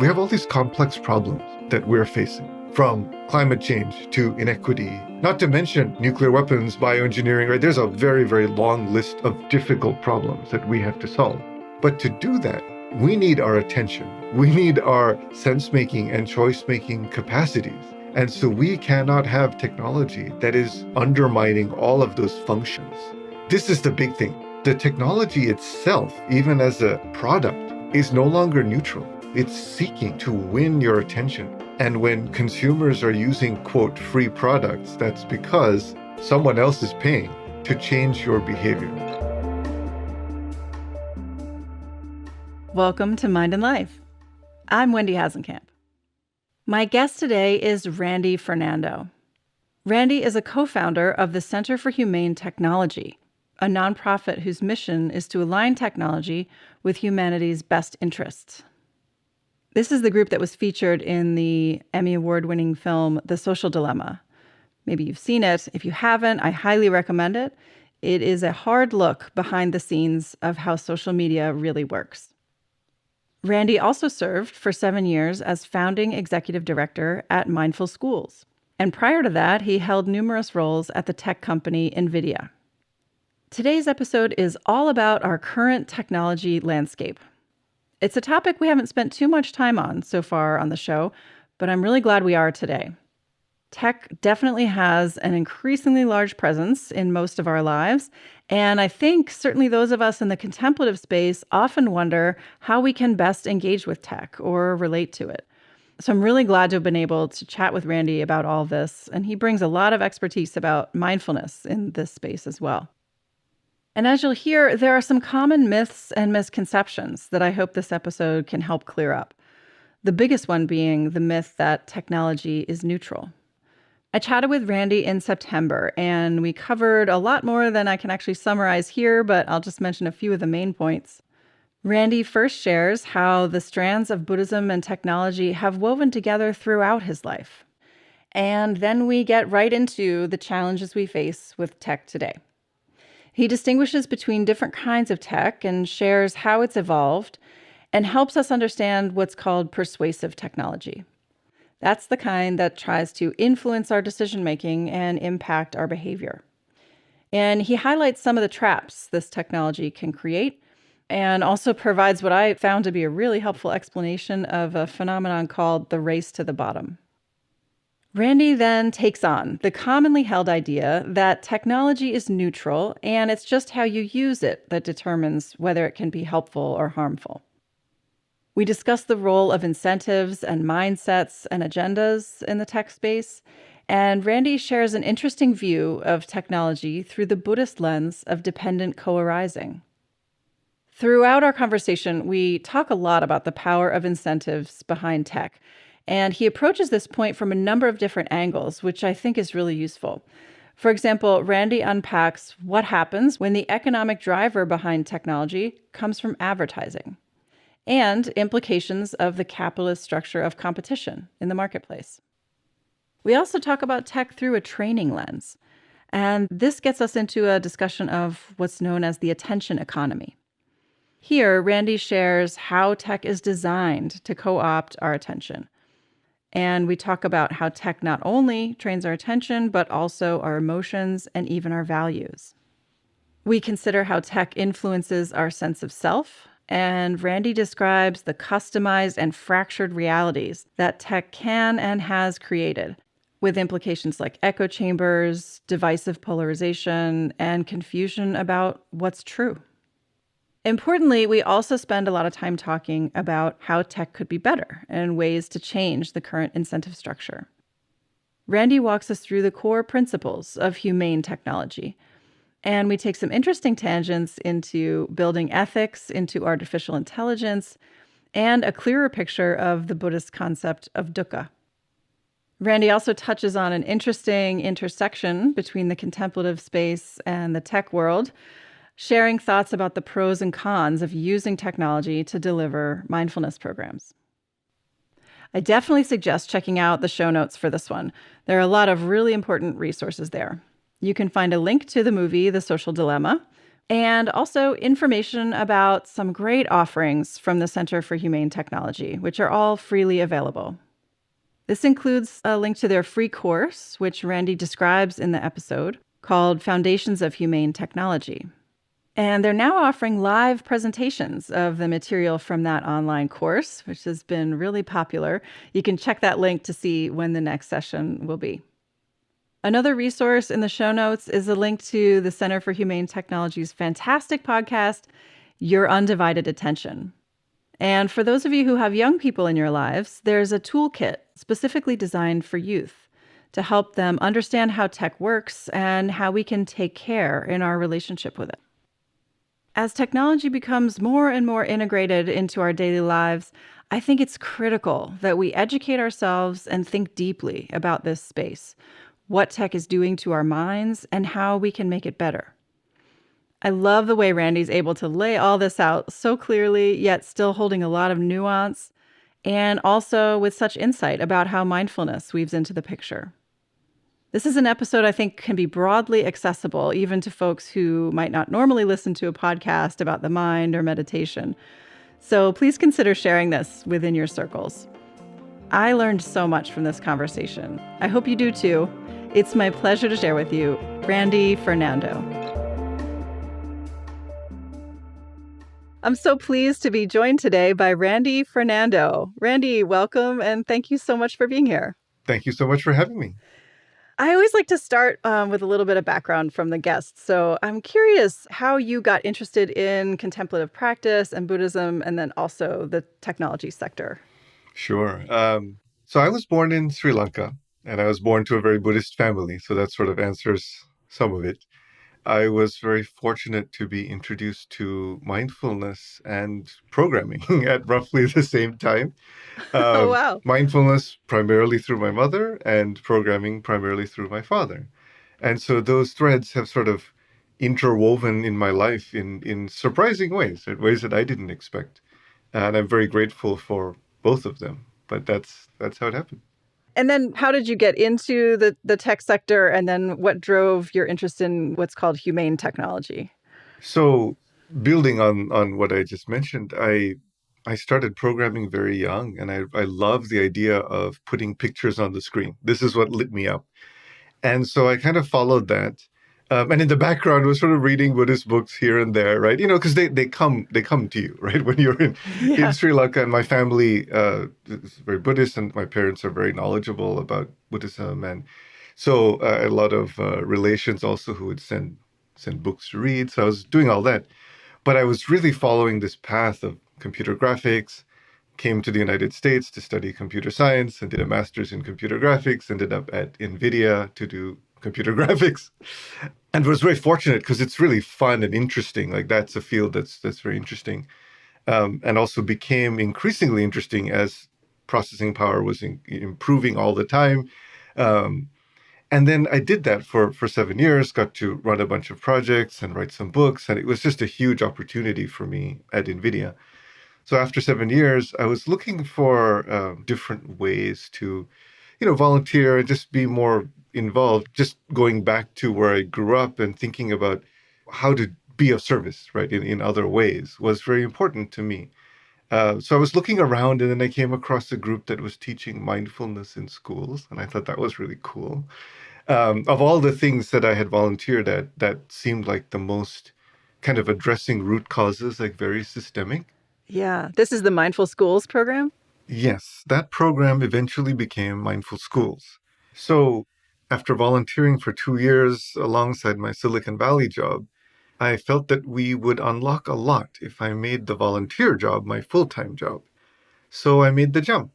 We have all these complex problems that we're facing, from climate change to inequity, not to mention nuclear weapons, bioengineering, right? There's a very, very long list of difficult problems that we have to solve. But to do that, we need our attention. We need our sense-making and choice-making capacities. And so we cannot have technology that is undermining all of those functions. This is the big thing. The technology itself, even as a product, is no longer neutral. It's seeking to win your attention. And when consumers are using, quote, free products, that's because someone else is paying to change your behavior. Welcome to Mind and Life. I'm Wendy Hasenkamp. My guest today is Randy Fernando. Randy is a co-founder of the Center for Humane Technology, a nonprofit whose mission is to align technology with humanity's best interests. This is the group that was featured in the Emmy Award-winning film, The Social Dilemma. Maybe you've seen it. If you haven't, I highly recommend it. It is a hard look behind the scenes of how social media really works. Randy also served for 7 years as founding executive director at Mindful Schools. And prior to that, he held numerous roles at the tech company NVIDIA. Today's episode is all about our current technology landscape. It's a topic we haven't spent too much time on so far on the show, but I'm really glad we are today. Tech definitely has an increasingly large presence in most of our lives, and I think certainly those of us in the contemplative space often wonder how we can best engage with tech or relate to it. So I'm really glad to have been able to chat with Randy about all this, and he brings a lot of expertise about mindfulness in this space as well. And as you'll hear, there are some common myths and misconceptions that I hope this episode can help clear up. The biggest one being the myth that technology is neutral. I chatted with Randy in September, and we covered a lot more than I can actually summarize here, but I'll just mention a few of the main points. Randy first shares how the strands of Buddhism and technology have woven together throughout his life. And then we get right into the challenges we face with tech today. He distinguishes between different kinds of tech and shares how it's evolved and helps us understand what's called persuasive technology. That's the kind that tries to influence our decision-making and impact our behavior. And he highlights some of the traps this technology can create and also provides what I found to be a really helpful explanation of a phenomenon called the race to the bottom. Randy then takes on the commonly held idea that technology is neutral and it's just how you use it that determines whether it can be helpful or harmful. We discuss the role of incentives and mindsets and agendas in the tech space, and Randy shares an interesting view of technology through the Buddhist lens of dependent co-arising. Throughout our conversation, we talk a lot about the power of incentives behind tech, and he approaches this point from a number of different angles, which I think is really useful. For example, Randy unpacks what happens when the economic driver behind technology comes from advertising, and implications of the capitalist structure of competition in the marketplace. We also talk about tech through a training lens, and this gets us into a discussion of what's known as the attention economy. Here, Randy shares how tech is designed to co-opt our attention. And we talk about how tech not only trains our attention, but also our emotions and even our values. We consider how tech influences our sense of self, and Randy describes the customized and fractured realities that tech can and has created, with implications like echo chambers, divisive polarization, and confusion about what's true. Importantly, we also spend a lot of time talking about how tech could be better and ways to change the current incentive structure. Randy walks us through the core principles of humane technology, and we take some interesting tangents into building ethics into artificial intelligence and a clearer picture of the Buddhist concept of dukkha. Randy also touches on an interesting intersection between the contemplative space and the tech world, sharing thoughts about the pros and cons of using technology to deliver mindfulness programs. I definitely suggest checking out the show notes for this one. There are a lot of really important resources there. You can find a link to the movie The Social Dilemma, and also information about some great offerings from the Center for Humane Technology, which are all freely available. This includes a link to their free course, which Randy describes in the episode, called Foundations of Humane Technology. And they're now offering live presentations of the material from that online course, which has been really popular. You can check that link to see when the next session will be. Another resource in the show notes is a link to the Center for Humane Technology's fantastic podcast, Your Undivided Attention. And for those of you who have young people in your lives, there's a toolkit specifically designed for youth to help them understand how tech works and how we can take care in our relationship with it. As technology becomes more and more integrated into our daily lives, I think it's critical that we educate ourselves and think deeply about this space, what tech is doing to our minds, and how we can make it better. I love the way Randy's able to lay all this out so clearly, yet still holding a lot of nuance, and also with such insight about how mindfulness weaves into the picture. This is an episode I think can be broadly accessible even to folks who might not normally listen to a podcast about the mind or meditation. So please consider sharing this within your circles. I learned so much from this conversation. I hope you do too. It's my pleasure to share with you Randy Fernando. I'm so pleased to be joined today by Randy Fernando. Randy, welcome, and thank you so much for being here. Thank you so much for having me. I always like to start with a little bit of background from the guests. So I'm curious how you got interested in contemplative practice and Buddhism, and then also the technology sector. Sure. So I was born in Sri Lanka, and I was born to a very Buddhist family. So that sort of answers some of it. I was very fortunate to be introduced to mindfulness and programming at roughly the same time. Oh, wow. Mindfulness primarily through my mother and programming primarily through my father. And so those threads have sort of interwoven in my life in surprising ways, in ways that I didn't expect. And I'm very grateful for both of them. But that's how it happened. And then how did you get into the tech sector? And then what drove your interest in what's called humane technology? So building on what I just mentioned, I started programming very young, and I love the idea of putting pictures on the screen. This is what lit me up. And so I kind of followed that. And in the background was sort of reading Buddhist books here and there, right? You know, because they come to you, right? When you're in Sri Lanka, and my family is very Buddhist, and my parents are very knowledgeable about Buddhism, and so a lot of relations also who would send books to read. So I was doing all that, but I was really following this path of computer graphics. Came to the United States to study computer science and did a master's in computer graphics. Ended up at NVIDIA to do computer graphics, and was very fortunate because it's really fun and interesting. Like that's a field that's very interesting, and also became increasingly interesting as processing power was improving all the time. And then I did that for 7 years, got to run a bunch of projects and write some books, and it was just a huge opportunity for me at NVIDIA. So after 7 years, I was looking for different ways to, volunteer and just be more involved, just going back to where I grew up and thinking about how to be of service, right, in other ways was very important to me. So I was looking around, and then I came across a group that was teaching mindfulness in schools, and I thought that was really cool. Of all the things that I had volunteered at, that seemed like the most kind of addressing root causes, like very systemic. Yeah. This is the Mindful Schools program? Yes, that program eventually became Mindful Schools. So after volunteering for 2 years alongside my Silicon Valley job, I felt that we would unlock a lot if I made the volunteer job my full-time job. So I made the jump.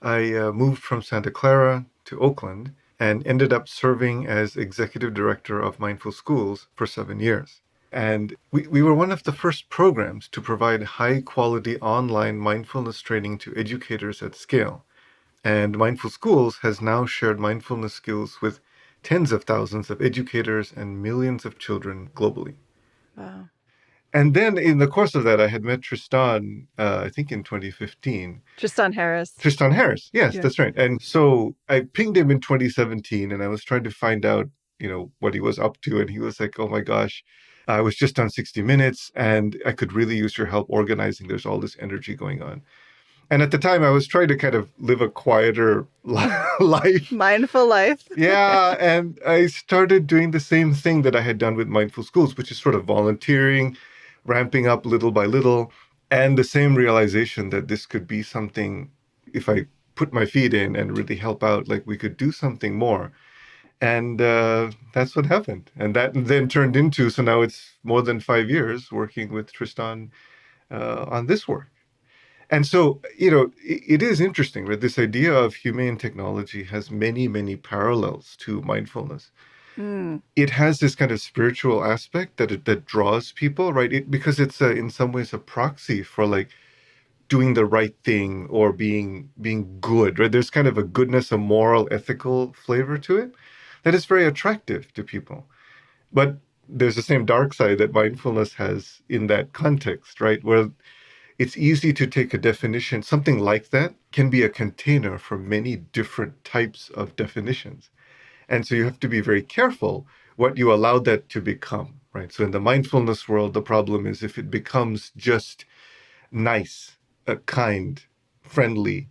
I moved from Santa Clara to Oakland and ended up serving as executive director of Mindful Schools for 7 years. And we were one of the first programs to provide high-quality online mindfulness training to educators at scale. And Mindful Schools has now shared mindfulness skills with tens of thousands of educators and millions of children globally. Wow. And then in the course of that, I had met Tristan, I think in 2015. Tristan Harris. Tristan Harris. Yes, Yeah. That's right. And so I pinged him in 2017, and I was trying to find out, what he was up to. And he was like, oh my gosh, I was just on 60 Minutes, and I could really use your help organizing. There's all this energy going on. And at the time, I was trying to kind of live a quieter life. Mindful life. Yeah. And I started doing the same thing that I had done with Mindful Schools, which is sort of volunteering, ramping up little by little, and the same realization that this could be something, if I put my feet in and really help out, like we could do something more. And that's what happened. And that then turned into, so now it's more than 5 years working with Tristan on this work. And so, it is interesting, right? This idea of humane technology has many, many parallels to mindfulness. Mm. It has this kind of spiritual aspect that draws people, right? Because it's in some ways a proxy for like doing the right thing or being good, right? There's kind of a goodness, a moral, ethical flavor to it that is very attractive to people. But there's the same dark side that mindfulness has in that context, right? Where it's easy to take a definition. Something like that can be a container for many different types of definitions. And so you have to be very careful what you allow that to become, right? So in the mindfulness world, the problem is if it becomes just nice, kind, friendly,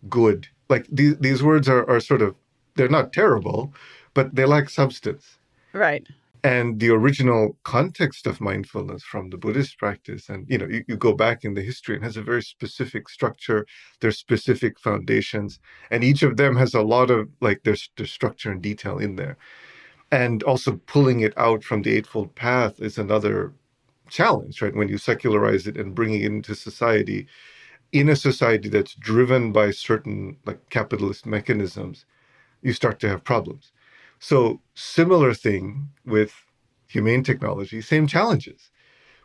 good. Like these words are sort of, they're not terrible, but they lack substance. Right. And the original context of mindfulness from the Buddhist practice, and you go back in the history, it has a very specific structure. There's specific foundations, and each of them has a lot of like there's structure and detail in there. And also pulling it out from the Eightfold Path is another challenge, right? When you secularize it and bring it into society, in a society that's driven by certain like capitalist mechanisms, you start to have problems. So similar thing with humane technology, same challenges,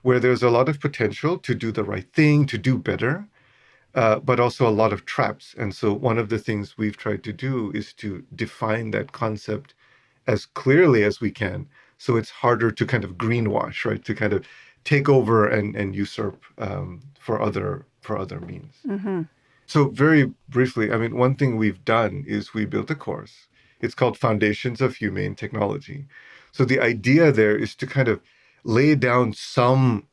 where there's a lot of potential to do the right thing, to do better, but also a lot of traps. And so one of the things we've tried to do is to define that concept as clearly as we can. So it's harder to kind of greenwash, right? To kind of take over and usurp for other means. Mm-hmm. So very briefly, I mean, one thing we've done is we built a course. It's called Foundations of Humane Technology. So the idea there is to kind of lay down some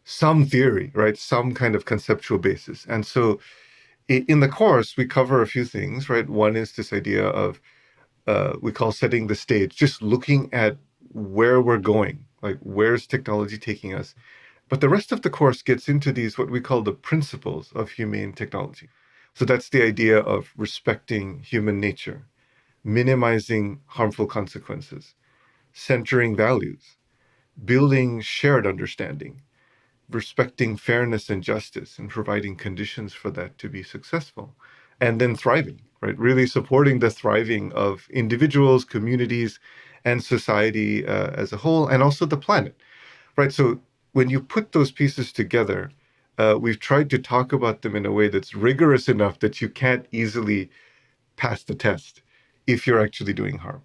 theory, right? Some kind of conceptual basis. And so in the course, we cover a few things, right? One is this idea of we call setting the stage, just looking at where we're going, like where's technology taking us. But the rest of the course gets into these, what we call the principles of humane technology. So that's the idea of respecting human nature, minimizing harmful consequences, centering values, building shared understanding, respecting fairness and justice, and providing conditions for that to be successful, and then thriving, right? Really supporting the thriving of individuals, communities, and society as a whole, and also the planet, right? So when you put those pieces together, we've tried to talk about them in a way that's rigorous enough that you can't easily pass the test if you're actually doing harm.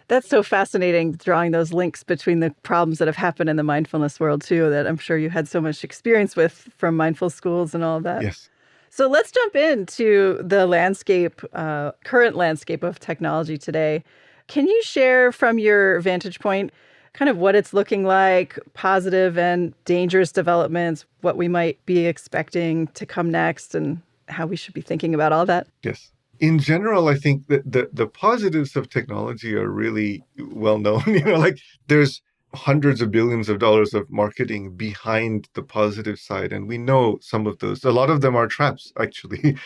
That's so fascinating, drawing those links between the problems that have happened in the mindfulness world, too, that I'm sure you had so much experience with from mindful schools and all of that. Yes. So let's jump into the landscape, current landscape of technology today. Can you share from your vantage point kind of what it's looking like, positive and dangerous developments, what we might be expecting to come next, and how we should be thinking about all that? Yes. In general, I think that the positives of technology are really well known. Like there's hundreds of billions of dollars of marketing behind the positive side. And we know some of those. A lot of them are traps, actually.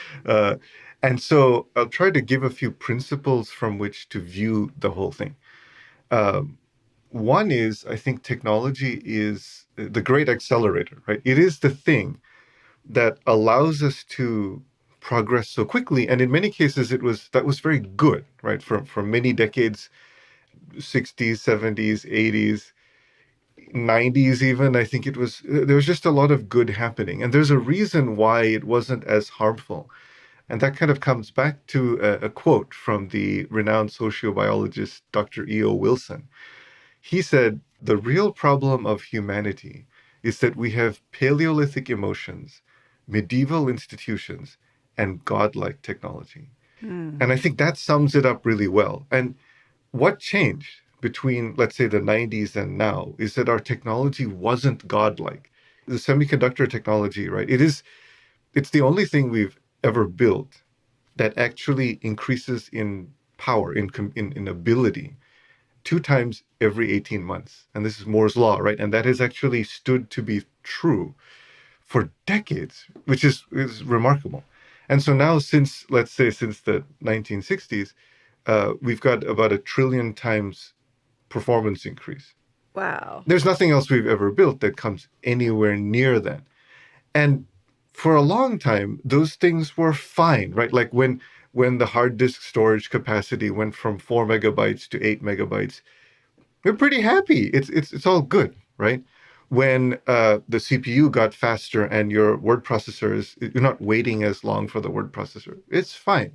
And so I'll try to give a few principles from which to view the whole thing. One is, I think technology is the great accelerator, right? It is the thing that allows us to progress so quickly. And in many cases, that was very good, right? For many decades, 60s, 70s, 80s, 90s even, I think there was just a lot of good happening. And there's a reason why it wasn't as harmful. And that kind of comes back to a quote from the renowned sociobiologist, Dr. E.O. Wilson. He said, "The real problem of humanity is that we have Paleolithic emotions, medieval institutions, and godlike technology." And I think that sums it up really well. And what changed? between, let's say, the 90s and now is that our technology wasn't godlike. The semiconductor technology, right? It's the only thing we've ever built that actually increases in power, in ability, 2 times every 18 months. And this is Moore's law, right? And that has actually stood to be true for decades, which is remarkable. And so now, since, let's say, since the 1960s, we've got about 1 trillion times performance increase. Wow. There's nothing else we've ever built that comes anywhere near that. And for a long time, those things were fine, right? Like when the hard disk storage capacity went from 4 megabytes to 8 megabytes, we're pretty happy. It's all good, right? When the CPU got faster and your word processor you're not waiting as long for the word processor, it's fine.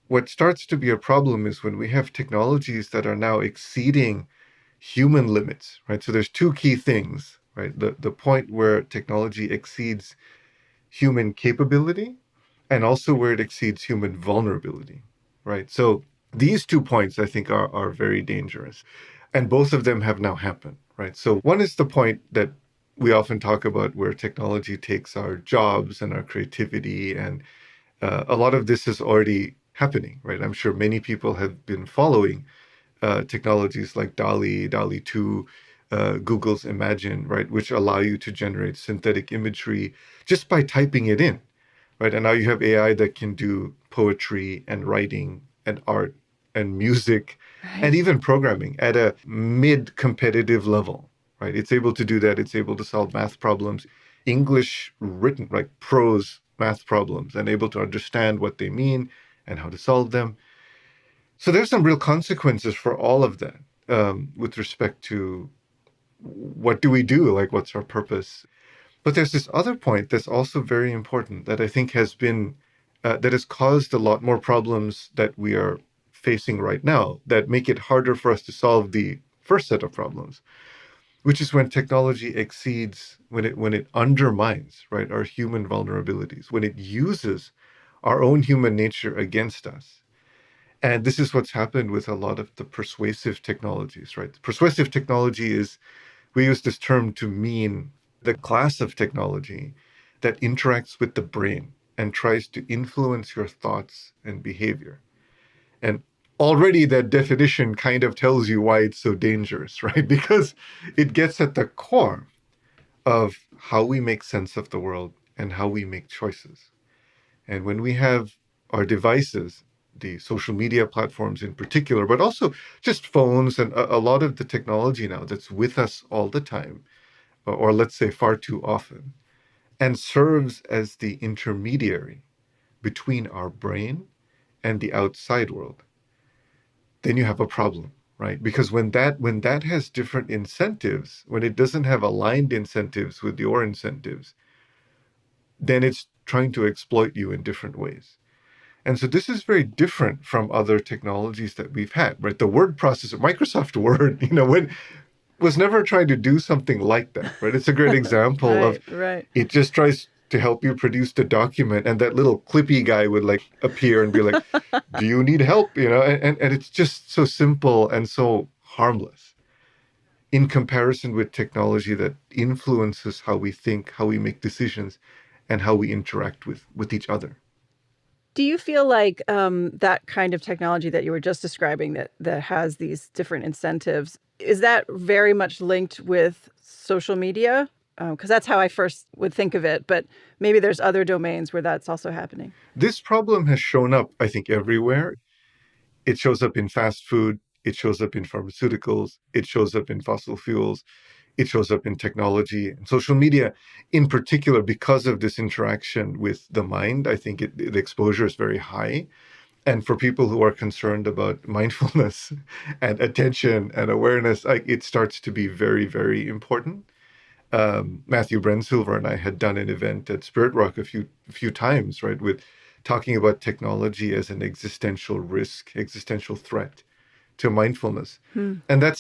What starts to be a problem is when we have technologies that are now exceeding human limits, right? So there's two key things, right? The point where technology exceeds human capability and also where it exceeds human vulnerability, right? So these 2 points, I think, are very dangerous. And both of them have now happened, right? So one is the point that we often talk about where technology takes our jobs and our creativity. And a lot of this is already happening, right? I'm sure many people have been following technologies like DALL-E 2, Google's Imagine, right, which allow you to generate synthetic imagery just by typing it in, right? And now you have AI that can do poetry and writing and art and music and even programming at a mid-competitive level, right? It's able to do that. It's able to solve math problems, English written, like prose math problems, and able to understand what they mean and how to solve them. So there's some real consequences for all of that with respect to what do we do? Like, what's our purpose? But there's this other point that's also very important that I think that has caused a lot more problems that we are facing right now that make it harder for us to solve the first set of problems, which is when technology exceeds, when it undermines, right, our human vulnerabilities, when it uses our own human nature against us. And this is what's happened with a lot of the persuasive technologies, right? Persuasive technology we use this term to mean the class of technology that interacts with the brain and tries to influence your thoughts and behavior. And already that definition kind of tells you why it's so dangerous, right? Because it gets at the core of how we make sense of the world and how we make choices. And when we have our devices, the social media platforms in particular, but also just phones and a lot of the technology now that's with us all the time, or let's say far too often, and serves as the intermediary between our brain and the outside world, then you have a problem, right? Because when that has different incentives, when it doesn't have aligned incentives with your incentives, then it's trying to exploit you in different ways. And so this is very different from other technologies that we've had, right? The word processor, Microsoft Word, was never trying to do something like that, right? It's a great example of Right. it just tries to help you produce the document, and that little clippy guy would like appear and be like, "Do you need help?" And it's just so simple and so harmless in comparison with technology that influences how we think, how we make decisions, and how we interact with each other. Do you feel like that kind of technology that you were just describing that has these different incentives, is that very much linked with social media? Because that's how I first would think of it, but maybe there's other domains where that's also happening. This problem has shown up, I think, everywhere. It shows up in fast food. It shows up in pharmaceuticals. It shows up in fossil fuels. It shows up in technology and social media in particular because of this interaction with the mind. I think the exposure is very high. And for people who are concerned about mindfulness and attention and awareness, it starts to be very, very important. Matthew Brensilver and I had done an event at Spirit Rock a few times, right, with talking about technology as an existential risk, existential threat to mindfulness. And that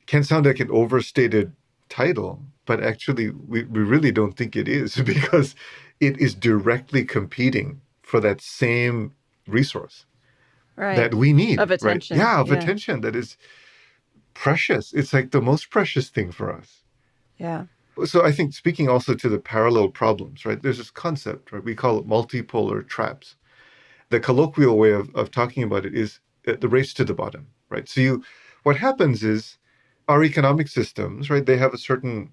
can sound like an overstated title, but actually we really don't think it is because it is directly competing for that same resource, Right. that we need, Of right? attention. Yeah, of Yeah. attention that is precious. It's like the most precious thing for us. Yeah. So I think speaking also to the parallel problems, right? There's this concept, right? We call it multipolar traps. The colloquial way of talking about it is the race to the bottom, right? What happens is our economic systems, right? They have a certain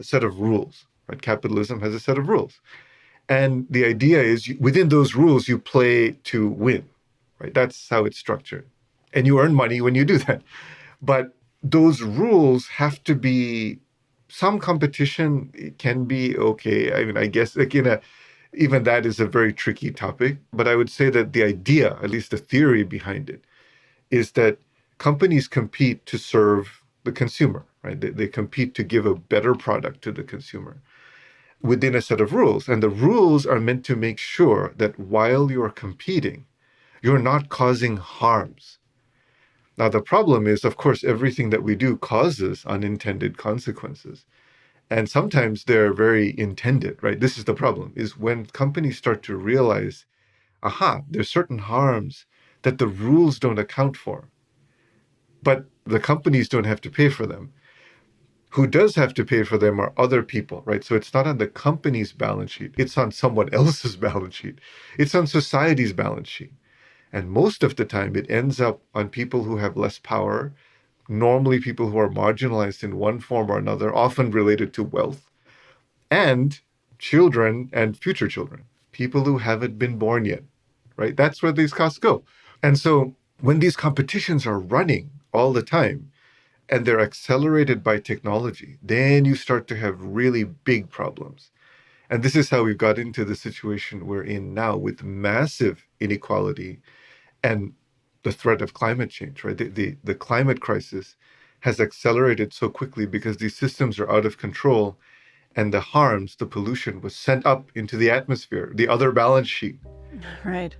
set of rules, right? Capitalism has a set of rules. And the idea is within those rules, you play to win, right? That's how it's structured. And you earn money when you do that. But those rules have to be some competition. It can be okay. I mean, I guess like even that is a very tricky topic. But I would say that the idea, at least the theory behind it, is that companies compete to serve the consumer, right? They compete to give a better product to the consumer within a set of rules. And the rules are meant to make sure that while you're competing, you're not causing harms. Now, the problem is, of course, everything that we do causes unintended consequences. And sometimes they're very intended, right? This is the problem, is when companies start to realize, aha, there's certain harms that the rules don't account for, but the companies don't have to pay for them. Who does have to pay for them are other people, right? So it's not on the company's balance sheet. It's on someone else's balance sheet. It's on society's balance sheet. And most of the time, it ends up on people who have less power, normally people who are marginalized in one form or another, often related to wealth, and children and future children, people who haven't been born yet, right? That's where these costs go. And so when these competitions are running all the time, and they're accelerated by technology, then you start to have really big problems. And this is how we've got into the situation we're in now with massive inequality and the threat of climate change, right? The climate crisis has accelerated so quickly because these systems are out of control and the harms, the pollution was sent up into the atmosphere, the other balance sheet. Right.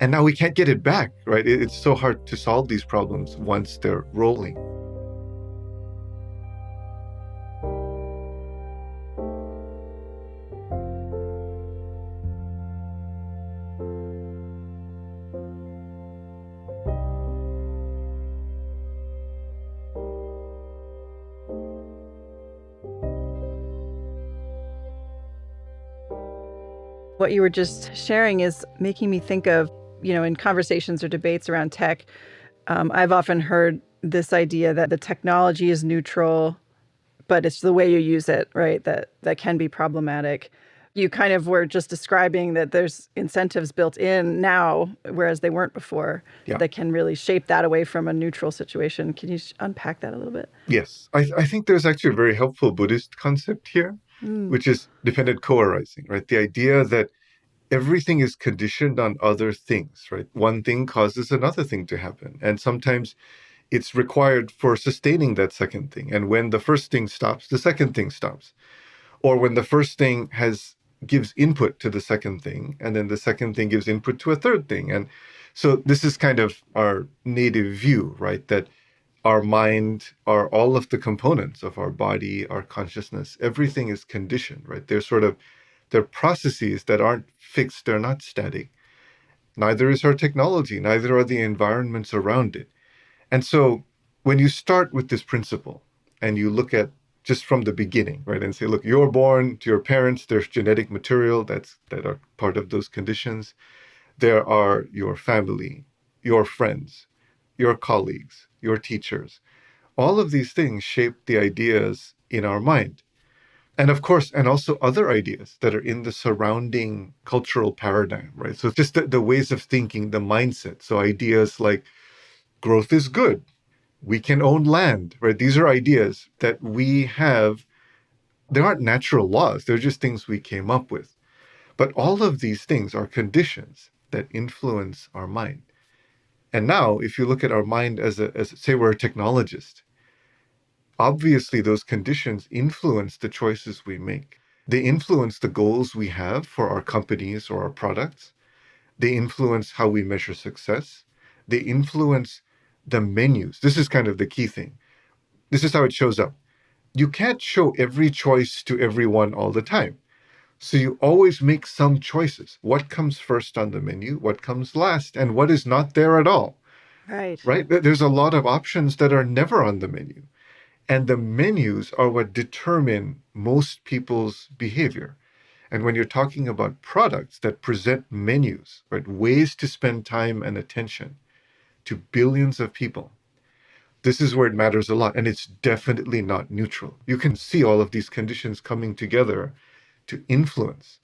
And now we can't get it back, right? It's so hard to solve these problems once they're rolling. What you were just sharing is making me think of, in conversations or debates around tech, I've often heard this idea that the technology is neutral, but it's the way you use it, right? That can be problematic. You kind of were just describing that there's incentives built in now, whereas they weren't before, Yeah. that can really shape that away from a neutral situation. Can you unpack that a little bit? Yes. I think there's actually a very helpful Buddhist concept here, which is dependent co-arising, right? The idea that everything is conditioned on other things, right? One thing causes another thing to happen. And sometimes it's required for sustaining that second thing. And when the first thing stops, the second thing stops. Or when the first thing gives input to the second thing, and then the second thing gives input to a third thing. And so this is kind of our native view, right? That our mind are all of the components of our body, our consciousness. Everything is conditioned, right? They're processes that aren't fixed, they're not static. Neither is our technology, neither are the environments around it. And so when you start with this principle and you look at just from the beginning, right, and say, look, you're born to your parents, there's genetic material that are part of those conditions. There are your family, your friends, your colleagues, your teachers. All of these things shape the ideas in our mind. And of course, and also other ideas that are in the surrounding cultural paradigm, right? So just the ways of thinking, the mindset. So ideas like growth is good, we can own land, right? These are ideas that we have. They aren't natural laws, they're just things we came up with. But all of these things are conditions that influence our mind. And now, if you look at our mind as say we're a technologist, obviously those conditions influence the choices we make. They influence the goals we have for our companies or our products. They influence how we measure success. They influence the menus. This is kind of the key thing. This is how it shows up. You can't show every choice to everyone all the time. So you always make some choices. What comes first on the menu, what comes last, and what is not there at all, Right. right? There's a lot of options that are never on the menu. And the menus are what determine most people's behavior. And when you're talking about products that present menus, right, ways to spend time and attention to billions of people, this is where it matters a lot. And it's definitely not neutral. You can see all of these conditions coming together to influence.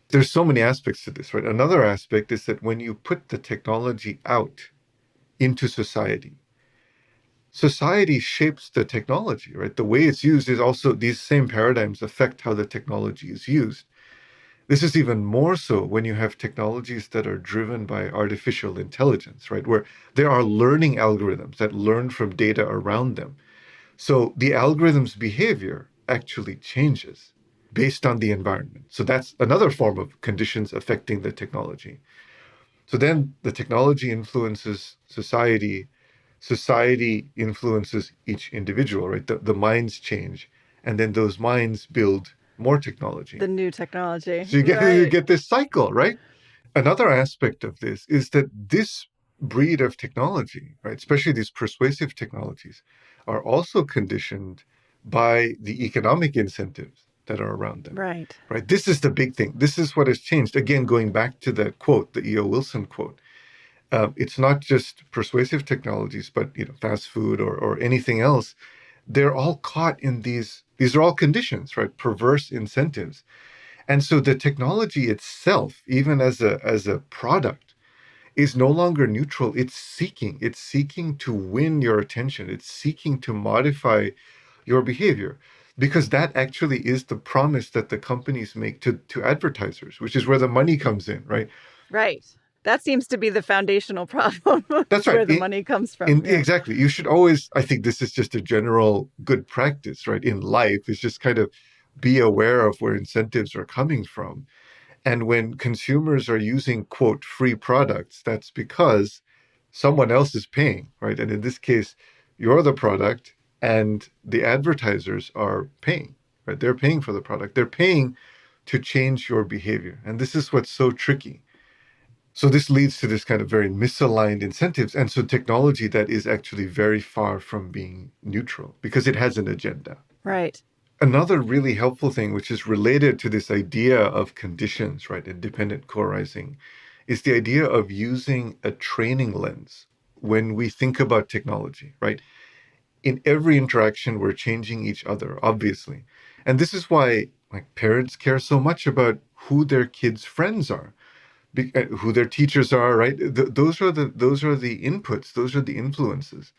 There's so many aspects to this, right? Another aspect is that when you put the technology out into society, society shapes the technology, right? The way it's used is also, these same paradigms affect how the technology is used. This is even more so when you have technologies that are driven by artificial intelligence, right? Where there are learning algorithms that learn from data around them. So the algorithm's behavior actually changes based on the environment. So that's another form of conditions affecting the technology. So then the technology influences society, society influences each individual, right? The minds change, and then those minds build more technology. The new technology. So you Right. get this cycle, right? Another aspect of this is that this breed of technology, right, especially these persuasive technologies, are also conditioned by the economic incentives that are around them. Right. Right. This is the big thing. This is what has changed. Again, going back to the quote, the E.O. Wilson quote. It's not just persuasive technologies, but fast food or anything else. They're all caught in these. These are all conditions, right? Perverse incentives. And so the technology itself, even as a product, is no longer neutral. It's seeking to win your attention. It's seeking to modify your behavior, because that actually is the promise that the companies make to advertisers, which is where the money comes in, right? Right. That seems to be the foundational problem. That's right. Where the money comes from. Yeah. Exactly. You should always, I think this is just a general good practice, right? In life, is just kind of be aware of where incentives are coming from. And when consumers are using, quote, free products, that's because someone else is paying, right? And in this case, you're the product and the advertisers are paying, right? They're paying for the product. They're paying to change your behavior. And this is what's so tricky. So this leads to this kind of very misaligned incentives. And so technology that is actually very far from being neutral because it has an agenda. Right. Another really helpful thing, which is related to this idea of conditions, right, independent co-arising, is the idea of using a training lens when we think about technology, right? In every interaction, we're changing each other, obviously. And this is why parents care so much about who their kids' friends are, who their teachers are, right? Those are the inputs, those are the influences.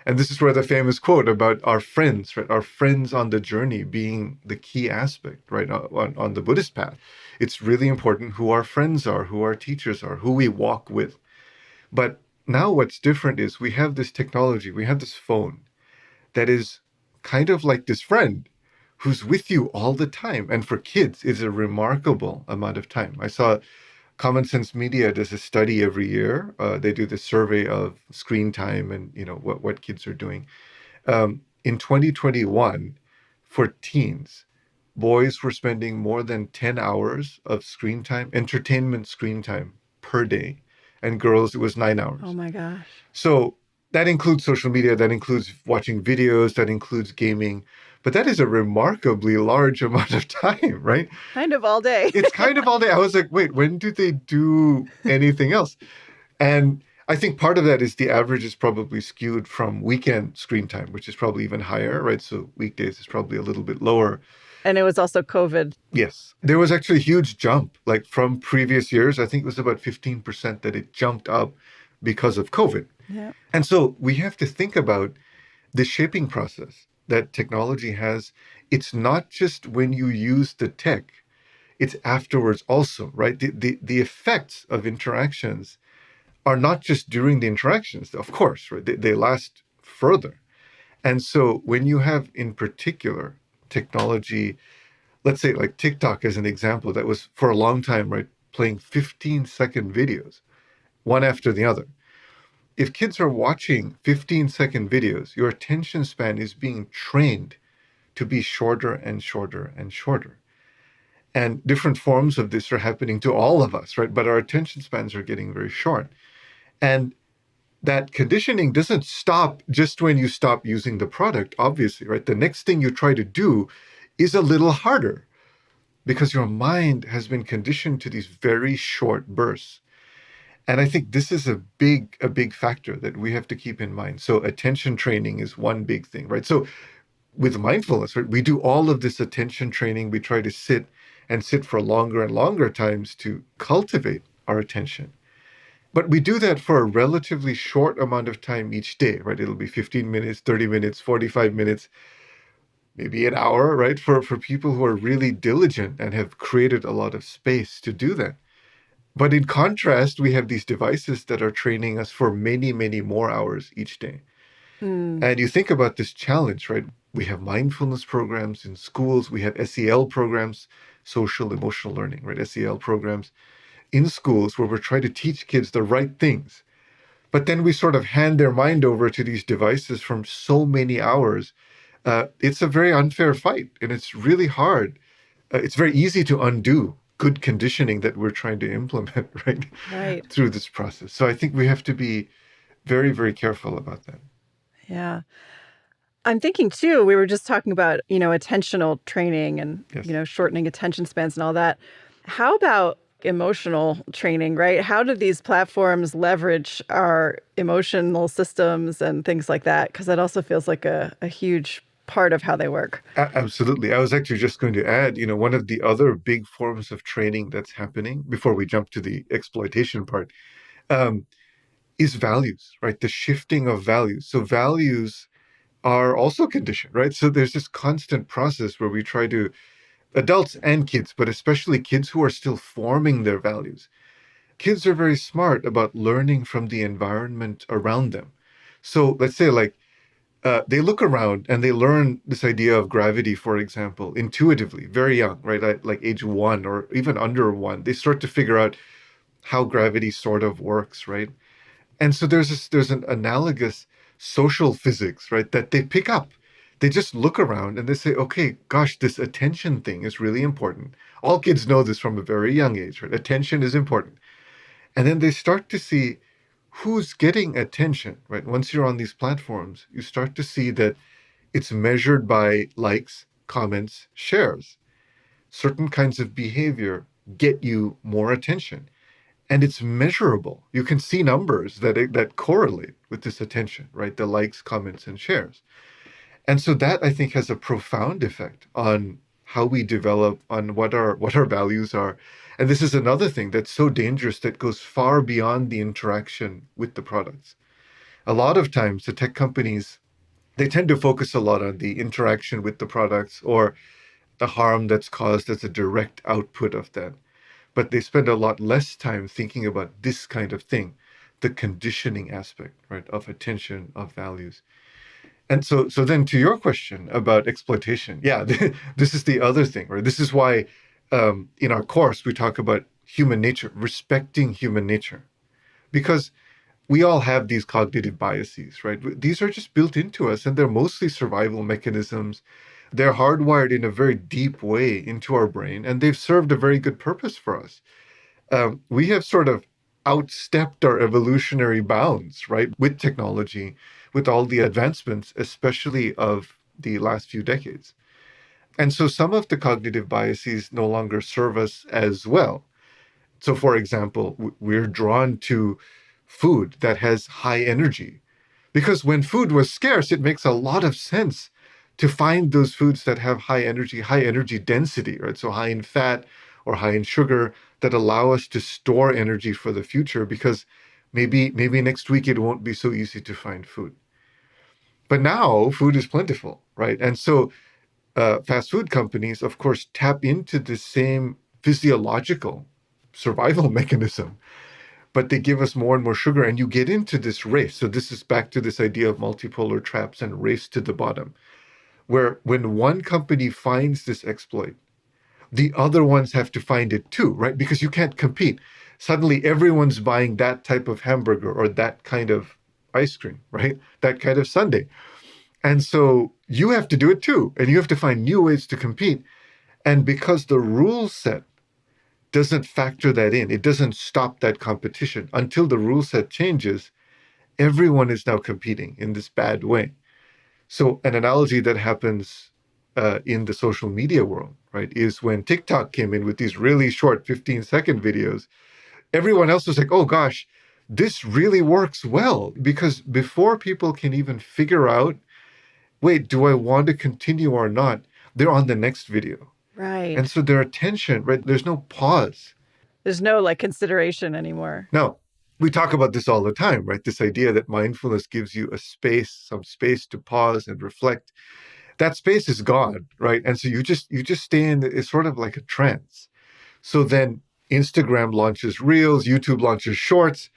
And this is where the famous quote about our friends, right? Our friends on the journey being the key aspect, right? On the Buddhist path. It's really important who our friends are, who our teachers are, who we walk with. But now what's different is we have this technology, we have this phone that is kind of like this friend who's with you all the time. And for kids, it's a remarkable amount of time. I saw Common Sense Media does a study every year. They do the survey of screen time and what kids are doing. In 2021, for teens, boys were spending more than 10 hours of screen time, entertainment screen time per day, and girls it was 9 hours. Oh my gosh. So that includes social media, that includes watching videos, that includes gaming. But that is a remarkably large amount of time, right? Kind of all day. It's kind of all day. I was like, wait, when do they do anything else? And I think part of that is the average is probably skewed from weekend screen time, which is probably even higher, right? So weekdays is probably a little bit lower. And it was also COVID. Yes. There was actually a huge jump, like from previous years. I think it was about 15% that it jumped up because of COVID. Yeah. And so we have to think about the shaping process that technology has. It's not just when you use the tech, it's afterwards also, right? The effects of interactions are not just during the interactions, of course, right? They last further. And so when you have, in particular, technology, let's say like TikTok as an example, that was for a long time, right, playing 15-second videos, one after the other. If kids are watching 15-second videos, your attention span is being trained to be shorter and shorter and shorter. And different forms of this are happening to all of us, right? But our attention spans are getting very short. And that conditioning doesn't stop just when you stop using the product, obviously, right? The next thing you try to do is a little harder because your mind has been conditioned to these very short bursts. And I think this is a big factor that we have to keep in mind. So attention training is one big thing, right? So with mindfulness, right, we do all of this attention training. We try to sit for longer and longer times to cultivate our attention. But we do that for a relatively short amount of time each day, right? It'll be 15 minutes, 30 minutes, 45 minutes, maybe an hour, right? For people who are really diligent and have created a lot of space to do that. But in contrast, we have these devices that are training us for many, many more hours each day. Mm. And you think about this challenge, right? We have mindfulness programs in schools, we have SEL programs, social emotional learning, right? SEL programs in schools where we're trying to teach kids the right things. But then we sort of hand their mind over to these devices from so many hours. It's a very unfair fight, and it's really hard. It's very easy to undo good conditioning that we're trying to implement, right? Right. Through this process. So I think we have to be very, very careful about that. Yeah. I'm thinking too, we were just talking about, attentional training and, Yes. shortening attention spans and all that. How about emotional training, right? How do these platforms leverage our emotional systems and things like that? Because that also feels like a huge part of how they work. Absolutely. I was actually just going to add, one of the other big forms of training that's happening before we jump to the exploitation part, um, is values, right? The shifting of values. So values are also conditioned, right? So there's this constant process where we try to, adults and kids, but especially kids who are still forming their values. Kids are very smart about learning from the environment around them. So let's say, like, they look around and they learn this idea of gravity, for example, intuitively, very young, right? Like age 1 or even under 1, they start to figure out how gravity sort of works, right? And so there's an analogous social physics, right, that they pick up. They just look around and they say, okay, gosh, this attention thing is really important. All kids know this from a very young age, right? Attention is important. And then they start to see who's getting attention, right? Once you're on these platforms, you start to see that it's measured by likes, comments, shares. Certain kinds of behavior get you more attention. And it's measurable. You can see numbers that correlate with this attention, right? The likes, comments, and shares. And so that, I think, has a profound effect on how we develop, on what our values are. And this is another thing that's so dangerous that goes far beyond the interaction with the products. A lot of times the tech companies, they tend to focus a lot on the interaction with the products or the harm that's caused as a direct output of that. But they spend a lot less time thinking about this kind of thing, the conditioning aspect, right, of attention, of values. And so then to your question about exploitation, yeah, this is the other thing, right? This is why in our course we talk about human nature, respecting human nature, because we all have these cognitive biases, right? These are just built into us, and they're mostly survival mechanisms. They're hardwired in a very deep way into our brain, and they've served a very good purpose for us. We have sort of outstepped our evolutionary bounds, right, with technology, with all the advancements, especially of the last few decades. And so some of the cognitive biases no longer serve us as well. So, for example, we're drawn to food that has high energy because when food was scarce, it makes a lot of sense to find those foods that have high energy density, right? So high in fat or high in sugar that allow us to store energy for the future because maybe next week it won't be so easy to find food. But now food is plentiful, right? And so fast food companies, of course, tap into the same physiological survival mechanism, but they give us more and more sugar, and you get into this race. So this is back to this idea of multipolar traps and race to the bottom, where when one company finds this exploit, the other ones have to find it too, right? Because you can't compete. Suddenly everyone's buying that type of hamburger or that kind of ice cream, right? That kind of sundae. And so you have to do it too. And you have to find new ways to compete. And because the rule set doesn't factor that in, it doesn't stop that competition until the rule set changes, everyone is now competing in this bad way. So, an analogy that happens in the social media world, right, is when TikTok came in with these really short 15-second videos, everyone else was like, oh gosh, this really works well. Because before people can even figure out, wait, do I want to continue or not? They're on the next video. And Right. so their attention, right, there's no pause. There's no like consideration anymore. Now, we talk about this all the time, right? This idea that mindfulness gives you a space, some space to pause and reflect. That space is gone, right? And so you just stay in it's sort of like a trance. So then Instagram launches Reels, YouTube launches Shorts,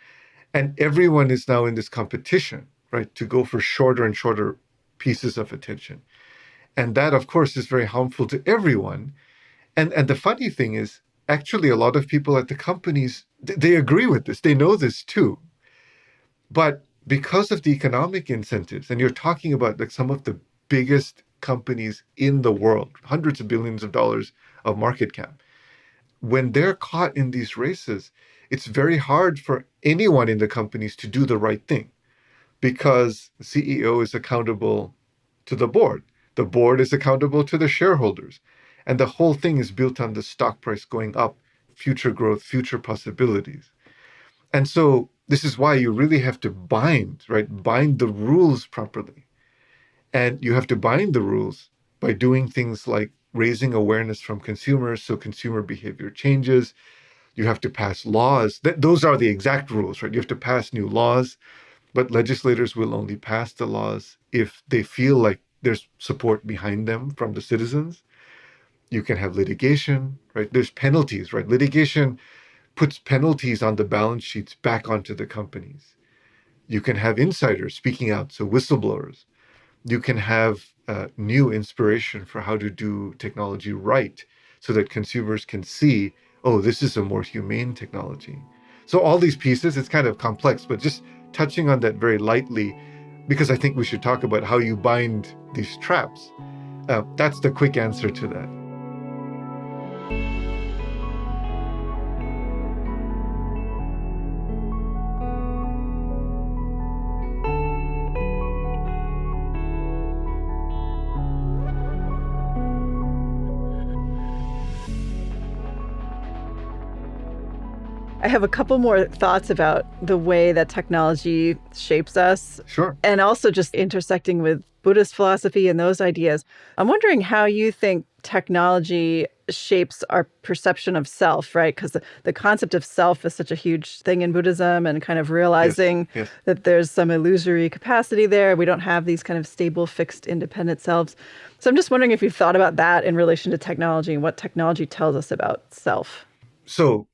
and everyone is now in this competition, right? To go for shorter and shorter pieces of attention. And that, of course, is very harmful to everyone. And the funny thing is, actually, a lot of people at the companies, they agree with this. They know this too. But because of the economic incentives, and you're talking about like some of the biggest companies in the world, hundreds of billions of dollars of market cap, when they're caught in these races, it's very hard for anyone in the companies to do the right thing because the CEO is accountable to the board. The board is accountable to the shareholders. And the whole thing is built on the stock price going up, future growth, future possibilities. And so this is why you really have to bind, right? Bind the rules properly. And you have to bind the rules by doing things like raising awareness from consumers so consumer behavior changes. You have to pass laws. Those are the exact rules, right? You have to pass new laws, but legislators will only pass the laws if they feel like there's support behind them from the citizens. You can have litigation, right? There's penalties, right? Litigation puts penalties on the balance sheets back onto the companies. You can have insiders speaking out, so whistleblowers. You can have new inspiration for how to do technology right so that consumers can see, oh, this is a more humane technology. So all these pieces, it's kind of complex, but just touching on that very lightly, because I think we should talk about how you bind these traps. That's the quick answer to that. I have a couple more thoughts about the way that technology shapes us Sure. and also just intersecting with Buddhist philosophy and those ideas. I'm wondering how you think technology shapes our perception of self, right? Because the concept of self is such a huge thing in Buddhism and kind of realizing Yes. that there's some illusory capacity there. We don't have these kind of stable, fixed, independent selves. So I'm just wondering if you've thought about that in relation to technology and what technology tells us about self. So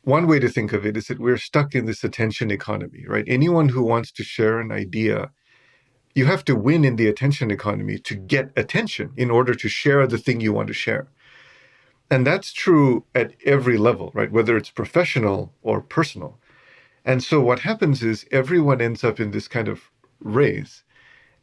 one way to think of it is that we're stuck in this attention economy, right? Anyone who wants to share an idea, you have to win in the attention economy to get attention in order to share the thing you want to share. And that's true at every level, right? Whether it's professional or personal. And so what happens is everyone ends up in this kind of race.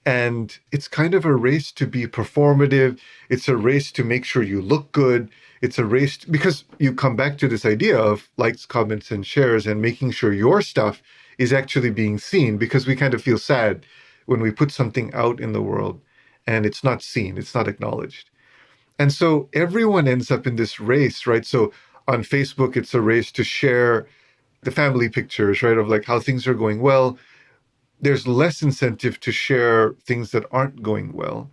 And it's kind of a race to be performative. It's a race to make sure you look good. It's a race because you come back to this idea of likes, comments, and shares and making sure your stuff is actually being seen because we kind of feel sad when we put something out in the world and it's not seen, it's not acknowledged. And so everyone ends up in this race, right? So on Facebook, it's a race to share the family pictures, right? Of like how things are going well. There's less incentive to share things that aren't going well.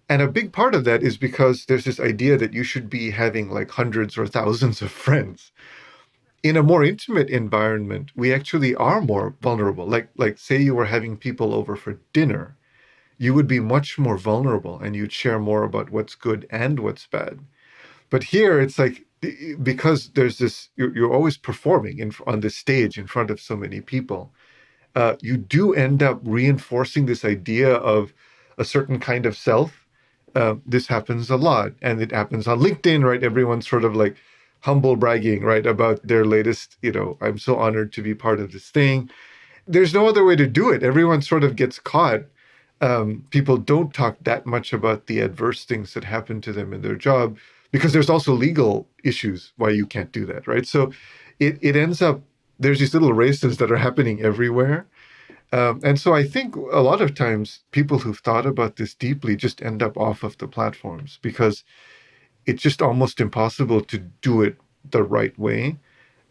And a big part of that is because there's this idea that you should be having like hundreds or thousands of friends. In a more intimate environment, we actually are more vulnerable. Like say you were having people over for dinner, you would be much more vulnerable and you'd share more about what's good and what's bad. But here it's like because there's this, you're always performing on this stage in front of so many people. You do end up reinforcing this idea of a certain kind of self. This happens a lot, and it happens on LinkedIn, right? Everyone's sort of like humble bragging, right, about their latest, I'm so honored to be part of this thing. There's no other way to do it. Everyone sort of gets caught. People don't talk that much about the adverse things that happen to them in their job. because there's also legal issues why you can't do that, right? So it ends up, there's these little races that are happening everywhere. And so I think a lot of times people who've thought about this deeply just end up off of the platforms because it's just almost impossible to do it the right way.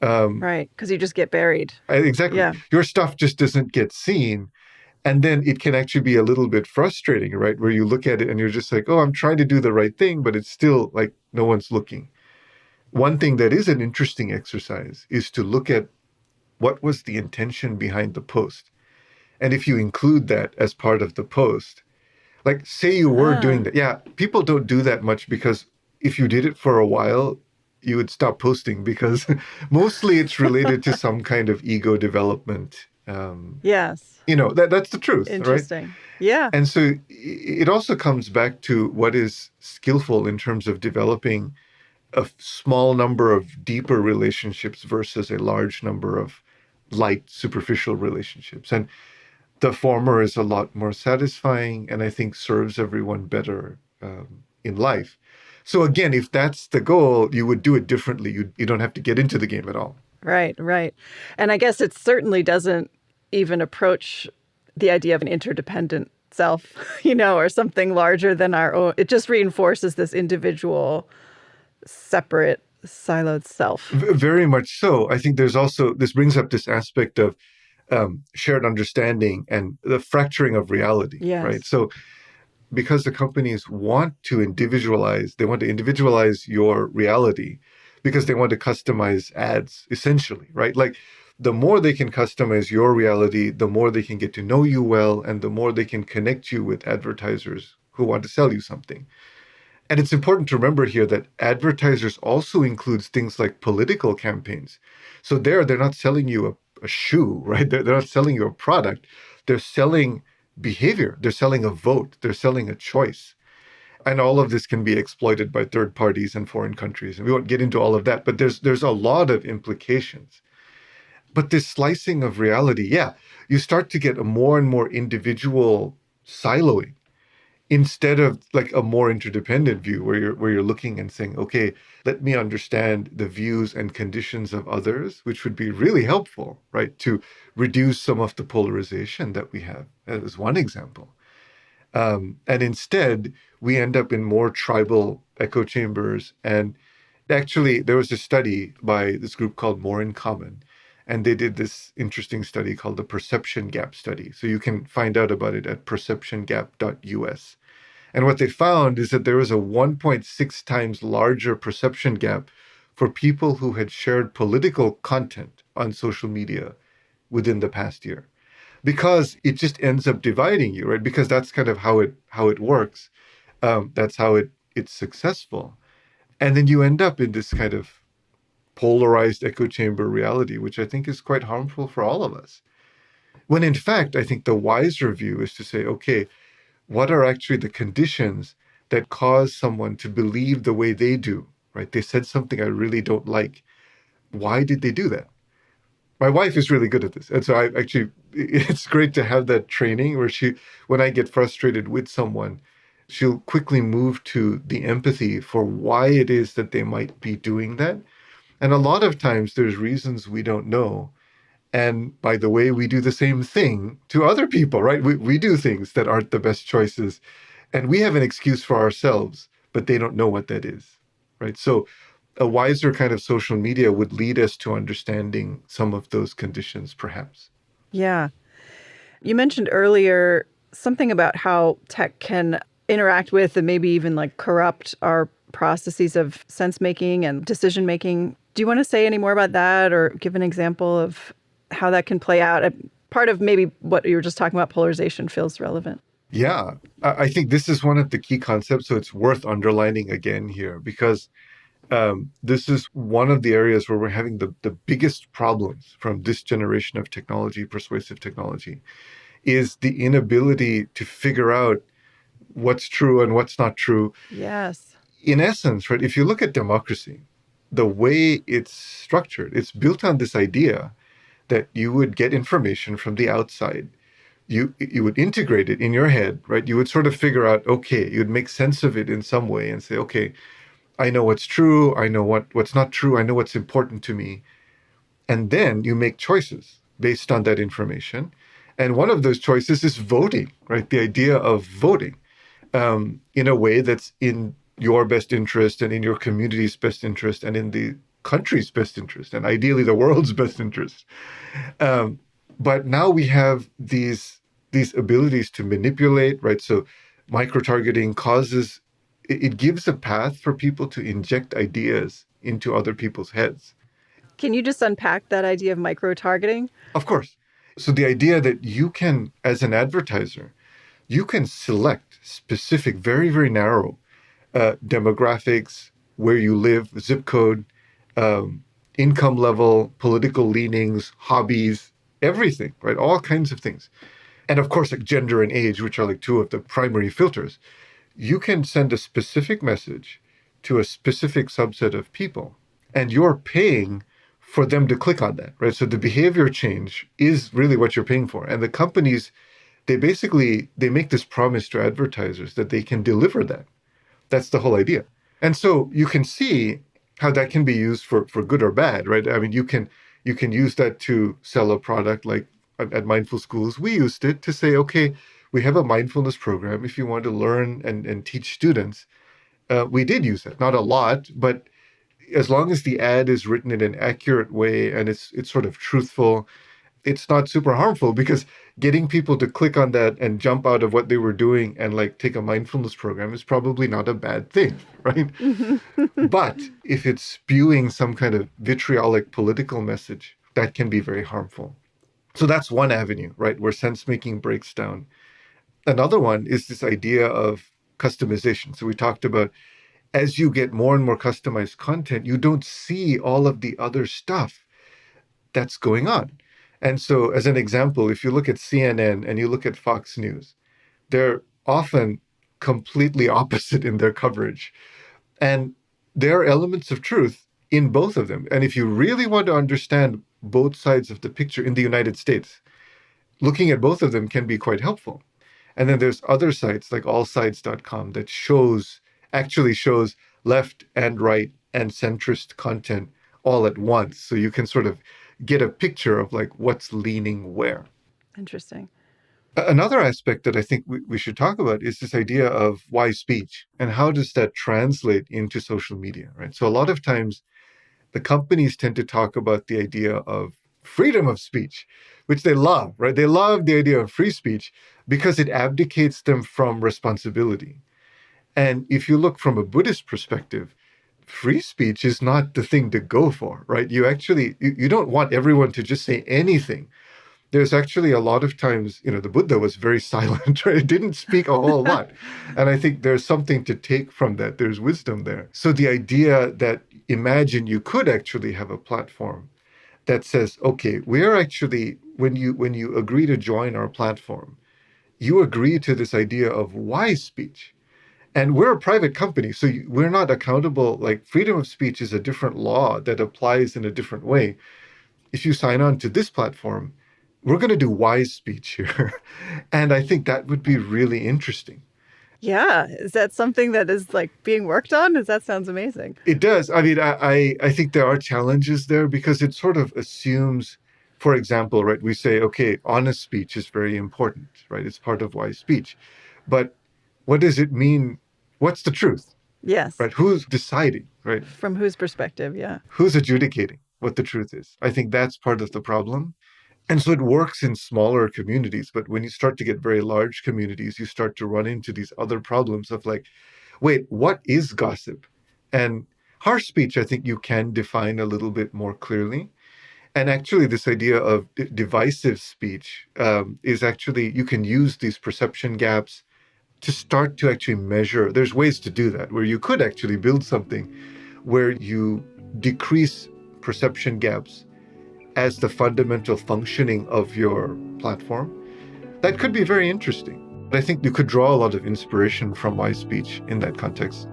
Right. Because you just get buried. Exactly. Yeah. Your stuff just doesn't get seen. And then it can actually be a little bit frustrating, right? Where you look at it and you're just like, oh, I'm trying to do the right thing, but it's still like no one's looking. One thing that is an interesting exercise is to look at what was the intention behind the post. And if you include that as part of the post, like say you were doing that. Yeah, people don't do that much because if you did it for a while, you would stop posting because mostly it's related to some kind of ego development. Yes. That's the truth, right? Interesting. Yeah. And so it also comes back to what is skillful in terms of developing a small number of deeper relationships versus a large number of light, superficial relationships. And the former is a lot more satisfying and I think serves everyone better in life. So again, if that's the goal, you would do it differently. You don't have to get into the game at all. Right, right. And I guess it certainly doesn't even approach the idea of an interdependent self, or something larger than our own. It just reinforces this individual, separate, siloed self. Very much so. I think there's also, this brings up this aspect of shared understanding and the fracturing of reality, Yes. right? So because the companies want to individualize your reality because they want to customize ads, essentially, right? Like the more they can customize your reality, the more they can get to know you well, and the more they can connect you with advertisers who want to sell you something. And it's important to remember here that advertisers also includes things like political campaigns. So they're not selling you a shoe, right? They're not selling you a product. They're selling behavior. They're selling a vote. They're selling a choice. And all of this can be exploited by third parties and foreign countries. And we won't get into all of that, but there's a lot of implications. But this slicing of reality, yeah, you start to get a more and more individual siloing instead of like a more interdependent view where you're looking and saying, okay, let me understand the views and conditions of others, which would be really helpful, right, to reduce some of the polarization that we have, as one example. And instead, we end up in more tribal echo chambers. And actually, there was a study by this group called More in Common, and they did this interesting study called the Perception Gap Study. So you can find out about it at perceptiongap.us. And what they found is that there was a 1.6 times larger perception gap for people who had shared political content on social media within the past year, because it just ends up dividing you, right? Because that's kind of how it works. That's how it's successful. And then you end up in this kind of polarized echo chamber reality, which I think is quite harmful for all of us. When in fact, I think the wiser view is to say, okay, what are actually the conditions that cause someone to believe the way they do, right? They said something I really don't like. Why did they do that? My wife is really good at this. And so it's great to have that training where when I get frustrated with someone, she'll quickly move to the empathy for why it is that they might be doing that. And a lot of times there's reasons we don't know. And by the way, we do the same thing to other people, right? We do things that aren't the best choices. And we have an excuse for ourselves, but they don't know what that is, right? So a wiser kind of social media would lead us to understanding some of those conditions, perhaps. Yeah. You mentioned earlier something about how tech can interact with and maybe even like corrupt our processes of sense making and decision making. Do you want to say any more about that or give an example of how that can play out? Part of maybe what you were just talking about, polarization, feels relevant. Yeah, I think this is one of the key concepts. So it's worth underlining again here because this is one of the areas where we're having the biggest problems from this generation of technology, persuasive technology, is the inability to figure out what's true and what's not true. Yes. In essence, right, if you look at democracy, the way it's structured, it's built on this idea that you would get information from the outside. You would integrate it in your head, right? You would sort of figure out, okay, you'd make sense of it in some way and say, okay, I know what's true. I know what's not true. I know what's important to me. And then you make choices based on that information. And one of those choices is voting, right? The idea of voting in a way that's in your best interest and in your community's best interest and in the country's best interest and ideally the world's best interest. Um, but now we have these abilities to manipulate, right? So micro-targeting causes it gives a path for people to inject ideas into other people's heads. Can you just unpack that idea of micro-targeting? Of course. So the idea that you can, as an advertiser, you can select specific, very, very narrow demographics, where you live, zip code, income level, political leanings, hobbies, everything, right? All kinds of things. And of course, like gender and age, which are like two of the primary filters. You can send a specific message to a specific subset of people, and you're paying for them to click on that, right? So the behavior change is really what you're paying for. And the companies, they make this promise to advertisers that they can deliver that. That's the whole idea. And so you can see how that can be used for good or bad, right? I mean, you can use that to sell a product like at Mindful Schools. We used it to say, okay, we have a mindfulness program. If you want to learn and teach students, we did use it. Not a lot, but as long as the ad is written in an accurate way and it's sort of truthful, it's not super harmful because getting people to click on that and jump out of what they were doing and like take a mindfulness program is probably not a bad thing, right? But if it's spewing some kind of vitriolic political message, that can be very harmful. So that's one avenue, right, where sense making breaks down. Another one is this idea of customization. So we talked about as you get more and more customized content, you don't see all of the other stuff that's going on. And so, as an example, if you look at CNN and you look at Fox News, they're often completely opposite in their coverage. And there are elements of truth in both of them. And if you really want to understand both sides of the picture in the United States, looking at both of them can be quite helpful. And then there's other sites like allsides.com that actually shows left and right and centrist content all at once. So you can sort of get a picture of like what's leaning where. Interesting. Another aspect that I think we should talk about is this idea of why speech and how does that translate into social media, right? So a lot of times the companies tend to talk about the idea of freedom of speech, which they love, right? They love the idea of free speech because it abdicates them from responsibility. And if you look from a Buddhist perspective, free speech is not the thing to go for, right? You don't want everyone to just say anything. There's actually a lot of times, the Buddha was very silent, right? It didn't speak a whole lot. And I think there's something to take from that. There's wisdom there. So the idea that imagine you could actually have a platform that says, okay, we're actually, when you agree to join our platform, you agree to this idea of wise speech. And we're a private company, so we're not accountable. Like freedom of speech is a different law that applies in a different way. If you sign on to this platform, we're going to do wise speech here. And I think that would be really interesting. Yeah. Is that something that is like being worked on? That sounds amazing. It does. I mean, I think there are challenges there because it sort of assumes, for example, right, we say, okay, honest speech is very important, right? It's part of wise speech. But what does it mean? What's the truth? Yes. Right? Who's deciding, right? From whose perspective? Yeah. Who's adjudicating what the truth is? I think that's part of the problem. And so it works in smaller communities. But when you start to get very large communities, you start to run into these other problems of like, wait, what is gossip? And harsh speech, I think you can define a little bit more clearly. And actually, this idea of divisive speech is actually, you can use these perception gaps to start to actually measure. There's ways to do that, where you could actually build something where you decrease perception gaps as the fundamental functioning of your platform. That could be very interesting. I think you could draw a lot of inspiration from wise speech in that context.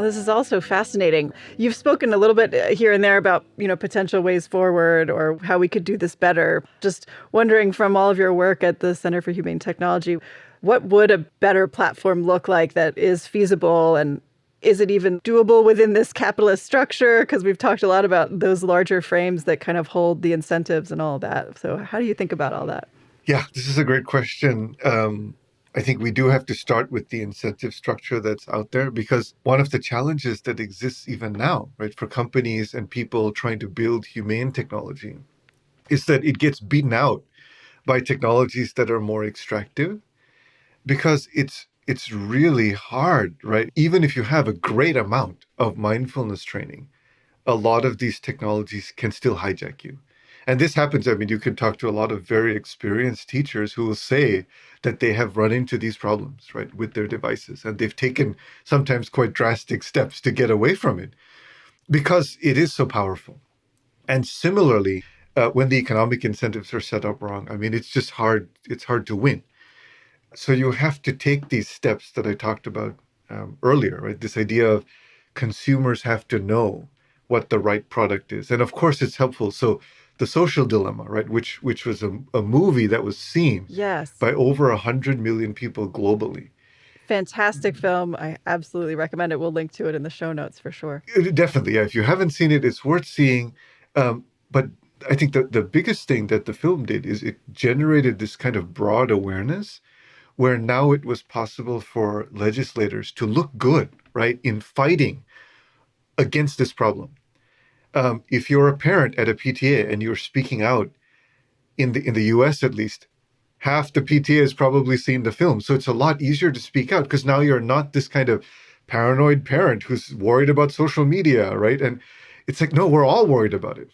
This is also fascinating. You've spoken a little bit here and there about, potential ways forward or how we could do this better. Just wondering from all of your work at the Center for Humane Technology, what would a better platform look like that is feasible, and is it even doable within this capitalist structure? Because we've talked a lot about those larger frames that kind of hold the incentives and all that. So how do you think about all that? Yeah, this is a great question. I think we do have to start with the incentive structure that's out there, because one of the challenges that exists even now, right, for companies and people trying to build humane technology is that it gets beaten out by technologies that are more extractive, because it's really hard, right? Even if you have a great amount of mindfulness training, a lot of these technologies can still hijack you. And this happens, I mean, you can talk to a lot of very experienced teachers who will say that they have run into these problems, right, with their devices. And they've taken sometimes quite drastic steps to get away from it because it is so powerful. And similarly, when the economic incentives are set up wrong, I mean, it's just hard. It's hard to win. So you have to take these steps that I talked about earlier, right? This idea of consumers have to know what the right product is, and of course, it's helpful. So the Social Dilemma, right, which was a movie that was seen Yes. by over 100 million people globally. Fantastic film. I absolutely recommend it. We'll link to it in the show notes for sure. Definitely, yeah. If you haven't seen it, it's worth seeing. But I think that the biggest thing that the film did is it generated this kind of broad awareness where now it was possible for legislators to look good, right, in fighting against this problem. If you're a parent at a PTA and you're speaking out in the US at least, half the PTA has probably seen the film. So it's a lot easier to speak out because now you're not this kind of paranoid parent who's worried about social media, right? And it's like, no, we're all worried about it.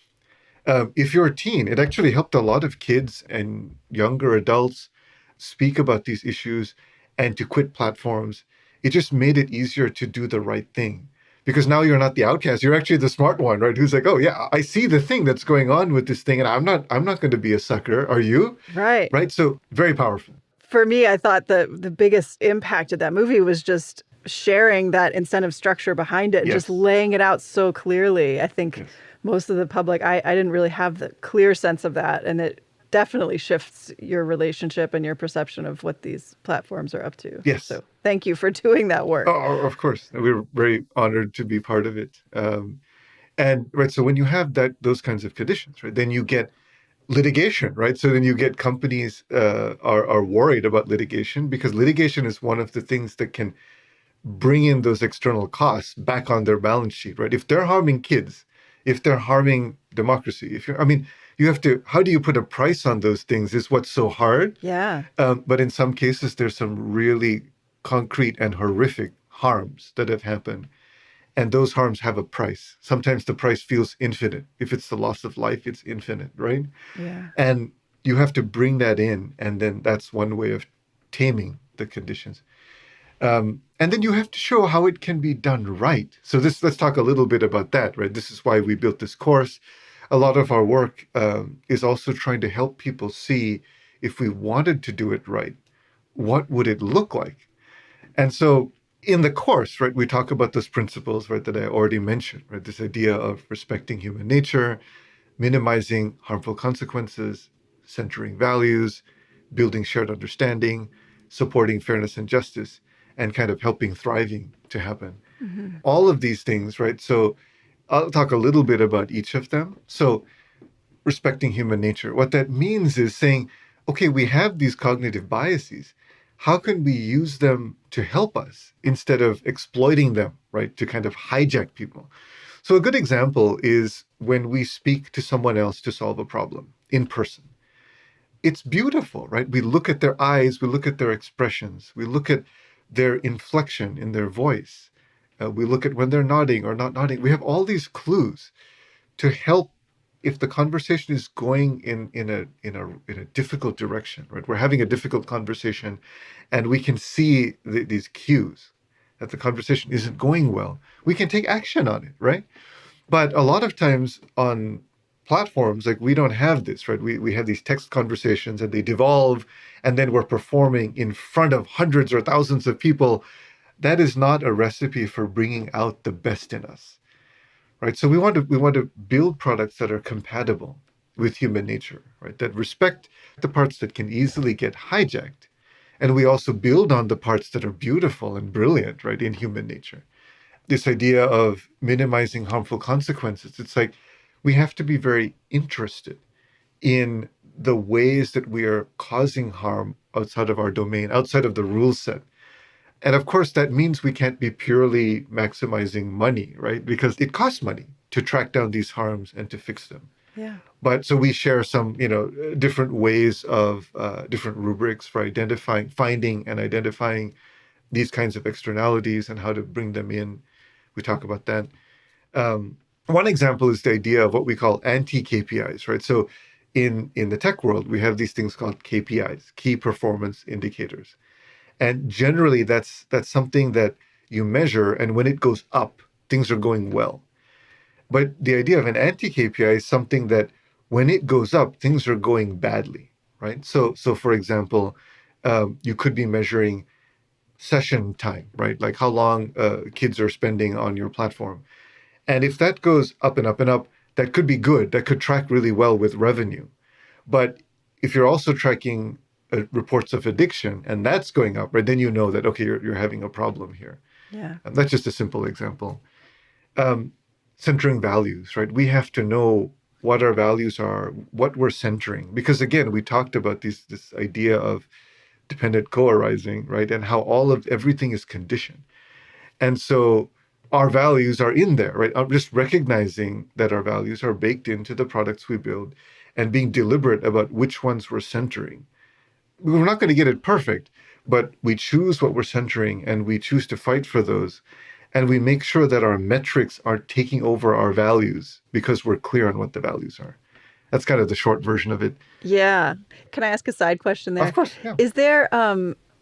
If you're a teen, it actually helped a lot of kids and younger adults speak about these issues and to quit platforms. It just made it easier to do the right thing. Because now you're not the outcast. You're actually the smart one, right? Who's like, oh yeah, I see the thing that's going on with this thing, and I'm not going to be a sucker. Are you? Right. Right. So very powerful. For me, I thought the biggest impact of that movie was just sharing that incentive structure behind it and just laying it out so clearly. I think most of the public, I didn't really have the clear sense of that. And it definitely shifts your relationship and your perception of what these platforms are up to. Yes. So thank you for doing that work. Oh, of course. We're very honored to be part of it. And right, so when you have those kinds of conditions, right, then you get litigation, right? So then you get companies are worried about litigation because litigation is one of the things that can bring in those external costs back on their balance sheet, right? If they're harming kids, if they're harming democracy, you have to, how do you put a price on those things is what's so hard. Yeah. But in some cases, there's some really concrete and horrific harms that have happened. And those harms have a price. Sometimes the price feels infinite. If it's the loss of life, it's infinite, right? Yeah. And you have to bring that in. And then that's one way of taming the conditions. And then you have to show how it can be done right. So let's talk a little bit about that, right? This is why we built this course. A lot of our work is also trying to help people see if we wanted to do it right, what would it look like? And so in the course, right, we talk about those principles, right, that I already mentioned, right? This idea of respecting human nature, minimizing harmful consequences, centering values, building shared understanding, supporting fairness and justice, and kind of helping thriving to happen. Mm-hmm. All of these things, right? So I'll talk a little bit about each of them. So respecting human nature, what that means is saying, okay, we have these cognitive biases. How can we use them to help us instead of exploiting them, right? To kind of hijack people. So a good example is when we speak to someone else to solve a problem in person. It's beautiful, right? We look at their eyes, we look at their expressions, we look at their inflection in their voice. We look at when they're nodding or not nodding. We have all these clues to help if the conversation is going in a difficult direction, right? We're having a difficult conversation and we can see these cues that the conversation isn't going well. We can take action on it, right? But a lot of times on platforms, like we don't have this, right? We have these text conversations and they devolve and then we're performing in front of hundreds or thousands of people that is not a recipe for bringing out the best in us, right? So we want to build products that are compatible with human nature, right? That respect the parts that can easily get hijacked. And we also build on the parts that are beautiful and brilliant, right, in human nature. This idea of minimizing harmful consequences, it's like we have to be very interested in the ways that we are causing harm outside of our domain, outside of the rule set. And of course, that means we can't be purely maximizing money, right? Because it costs money to track down these harms and to fix them. Yeah. But so we share some, different ways of different rubrics for identifying, finding and identifying these kinds of externalities and how to bring them in. We talk about that. One example is the idea of what we call anti-KPIs, right? So in the tech world, we have these things called KPIs, key performance indicators. And generally that's something that you measure, and when it goes up, things are going well. But the idea of an anti-KPI is something that when it goes up, things are going badly, right? So for example, you could be measuring session time, right? Like how long kids are spending on your platform. And if that goes up and up and up, that could be good. That could track really well with revenue. But if you're also tracking reports of addiction and that's going up, right, then you know that, okay, you're having a problem here. Yeah. And that's just a simple example. Centering values, right? We have to know what our values are, what we're centering. Because again, we talked about this idea of dependent co-arising, right? And how all of everything is conditioned. And so our values are in there, right? I'm just recognizing that our values are baked into the products we build and being deliberate about which ones we're centering. We're not going to get it perfect, but we choose what we're centering and we choose to fight for those. And we make sure that our metrics are taking over our values because we're clear on what the values are. That's kind of the short version of it. Yeah. Can I ask a side question there? Of course, yeah. Is there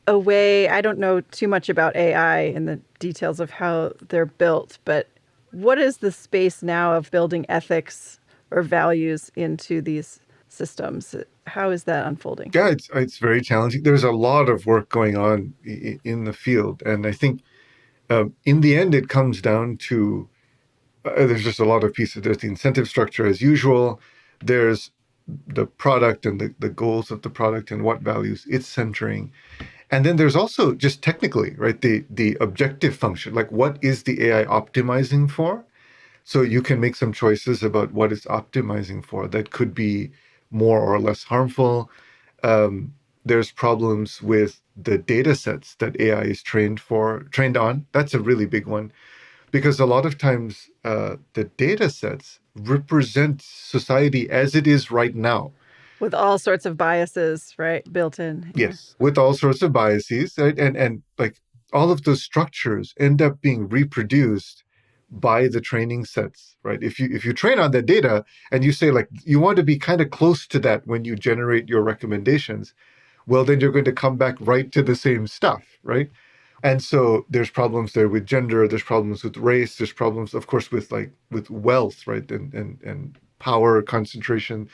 a way, I don't know too much about AI and the details of how they're built, but what is the space now of building ethics or values into these systems? How is that unfolding? Yeah, it's very challenging. There's a lot of work going on in the field. And I think in the end, it comes down to there's just a lot of pieces. There's the incentive structure as usual. There's the product and the goals of the product and what values it's centering. And then there's also just technically, right, the objective function, like what is the AI optimizing for? So you can make some choices about what it's optimizing for that could be more or less harmful. There's problems with the data sets that AI is trained on. That's a really big one because a lot of times the data sets represent society as it is right now. With all sorts of biases, right, built in. Yes, with all sorts of biases, right? And like all of those structures end up being reproduced by the training sets, right? If you train on that data and you say like you want to be kind of close to that when you generate your recommendations, well, then you're going to come back right to the same stuff, right? And so there's problems there with gender, there's problems with race, there's problems, of course, with wealth, right? And power concentration.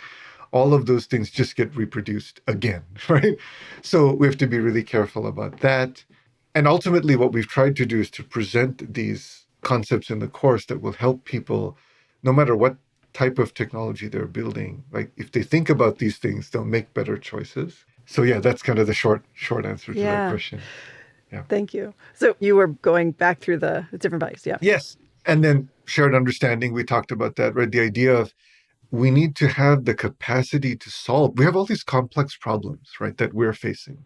All of those things just get reproduced again, right? So we have to be really careful about that. And ultimately, what we've tried to do is to present these concepts in the course that will help people, no matter what type of technology they're building. Like if they think about these things, they'll make better choices. So yeah, that's kind of the short answer to that question. Yeah. Thank you. So you were going back through the different values, yeah. Yes. And then shared understanding, we talked about that, right? The idea of we need to have the capacity to solve. We have all these complex problems, right, that we're facing,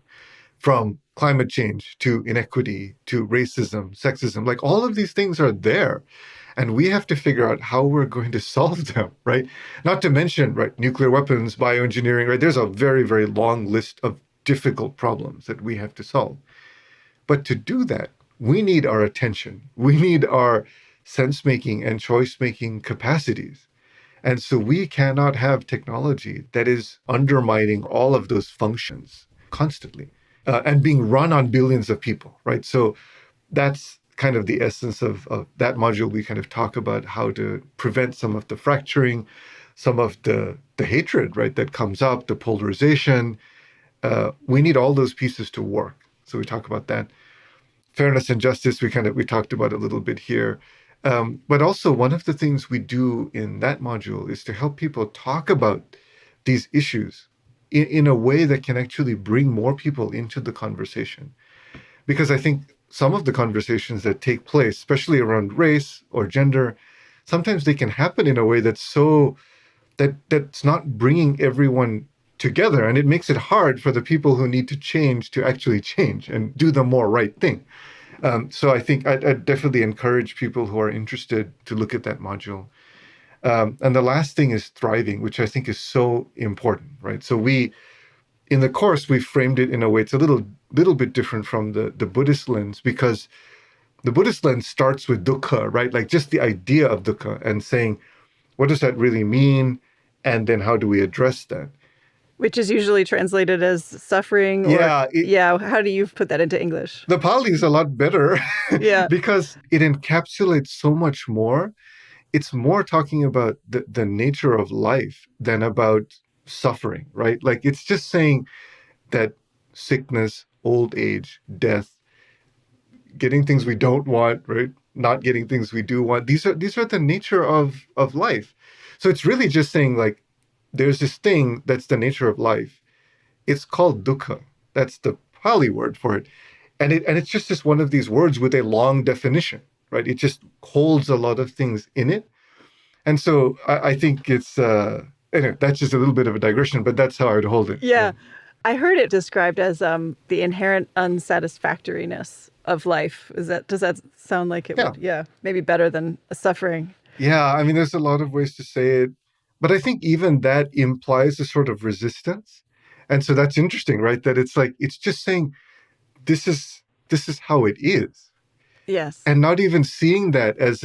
from climate change to inequity to racism, sexism. Like all of these things are there. And we have to figure out how we're going to solve them, right? Not to mention, right, nuclear weapons, bioengineering, right? There's a very, very long list of difficult problems that we have to solve. But to do that, we need our attention. We need our sense-making and choice-making capacities. And so we cannot have technology that is undermining all of those functions constantly and being run on billions of people, right? So that's kind of the essence of that module. We kind of talk about how to prevent some of the fracturing, some of the hatred, right, that comes up, the polarization. We need all those pieces to work. So we talk about that. fairness and justice, we talked about a little bit here. But also one of the things we do in that module is to help people talk about these issues in a way that can actually bring more people into the conversation. Because I think some of the conversations that take place, especially around race or gender, sometimes they can happen in a way that's not bringing everyone together, and it makes it hard for the people who need to change to actually change and do the more right thing. So I think I'd definitely encourage people who are interested to look at that module. And the last thing is thriving, which I think is so important, right? So in the course, we framed it in a way it's a little bit different from the Buddhist lens, because the Buddhist lens starts with dukkha, right? Like just the idea of dukkha and saying, what does that really mean? And then how do we address that? Which is usually translated as suffering, or how do you put that into English? The Pali is a lot better Yeah. because it encapsulates so much more. It's more talking about the nature of life than about suffering, right? Like it's just saying that sickness, old age, death, getting things we don't want, right? Not getting things we do want. These are the nature of life. So it's really just saying like there's this thing that's the nature of life. It's called dukkha. That's the Pali word for it. And it's just one of these words with a long definition, right? It just holds a lot of things in it. And so I think it's anyway, that's just a little bit of a digression, but that's how I would hold it. Yeah. I heard it described as the inherent unsatisfactoriness of life. Does that sound like it would? Yeah, maybe better than suffering. Yeah, I mean, there's a lot of ways to say it, but I think even that implies a sort of resistance. And so that's interesting, right? That it's like it's just saying this is how it is. Yes. And not even seeing that as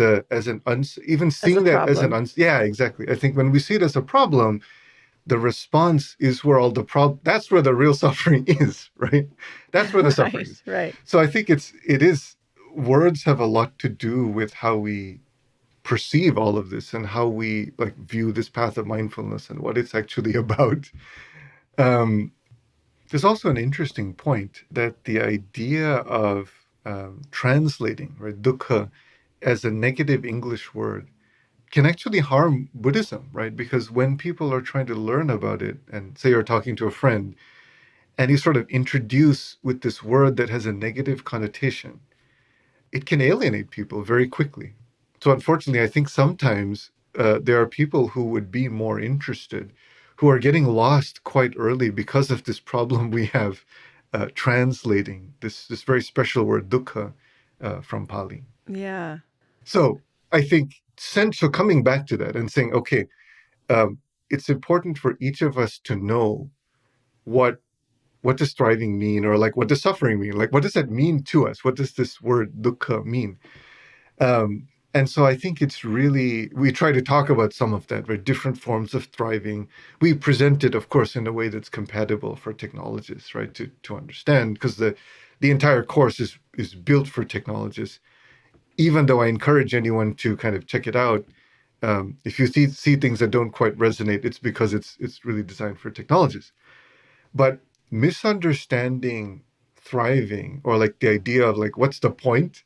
yeah, exactly. I think when we see it as a problem, the response is where all that's where the real suffering is, right? That's where the suffering is. Right. So I think it is words have a lot to do with how we perceive all of this and how we like view this path of mindfulness and what it's actually about. There's also an interesting point that the idea of translating, right, dukkha as a negative English word can actually harm Buddhism, right? Because when people are trying to learn about it, and say you're talking to a friend, and you sort of introduce with this word that has a negative connotation, it can alienate people very quickly. So unfortunately, I think sometimes there are people who would be more interested, who are getting lost quite early because of this problem we have translating this very special word dukkha from Pali. Yeah. So I think so coming back to that and saying, okay, it's important for each of us to know what does thriving mean, or like what does suffering mean? Like what does that mean to us? What does this word dukkha mean? And so I think it's really, we try to talk about some of that, right? Different forms of thriving. We present it, of course, in a way that's compatible for technologists, right? To understand, because the entire course is built for technologists. Even though I encourage anyone to kind of check it out, if you see things that don't quite resonate, it's because it's really designed for technologists. But misunderstanding thriving, or like the idea of like what's the point,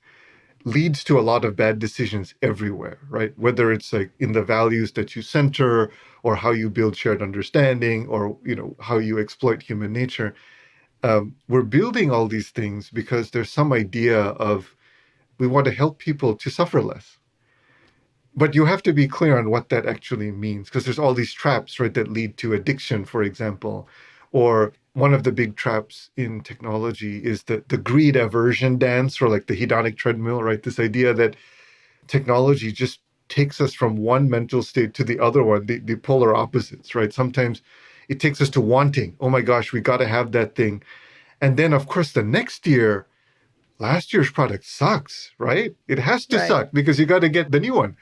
leads to a lot of bad decisions everywhere, right? Whether it's like in the values that you center, or how you build shared understanding, or how you exploit human nature. We're building all these things because there's some idea of we want to help people to suffer less. But you have to be clear on what that actually means, because there's all these traps, right, that lead to addiction, for example. Or one of the big traps in technology is the greed aversion dance, or like the hedonic treadmill, right? This idea that technology just takes us from one mental state to the other one, the polar opposites, right? Sometimes it takes us to wanting, oh my gosh, we got to have that thing. And then, of course, the next year, last year's product sucks, right? It has to suck because you got to get the new one.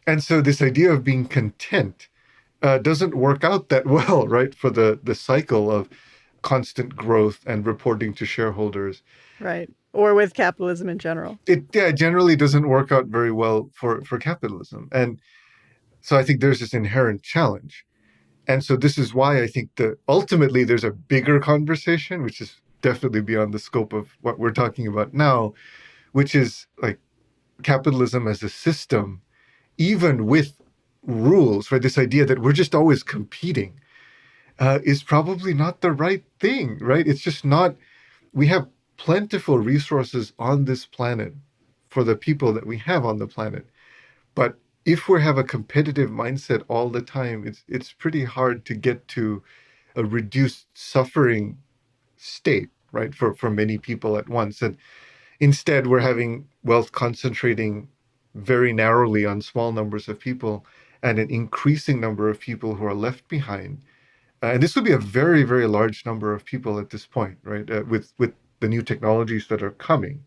And so this idea of being content doesn't work out that well, right? For the cycle of constant growth and reporting to shareholders. Right. Or with capitalism in general. It generally doesn't work out very well for capitalism. And so I think there's this inherent challenge. And so this is why I think that ultimately there's a bigger conversation, which is definitely beyond the scope of what we're talking about now, which is like capitalism as a system, even with rules, right? This idea that we're just always competing is probably not the right thing, right? It's just not. We have plentiful resources on this planet for the people that we have on the planet. But if we have a competitive mindset all the time, it's pretty hard to get to a reduced suffering state, right? For many people at once. And instead, we're having wealth concentrating very narrowly on small numbers of people and an increasing number of people who are left behind. And this would be a very, very large number of people at this point, right? With the new technologies that are coming.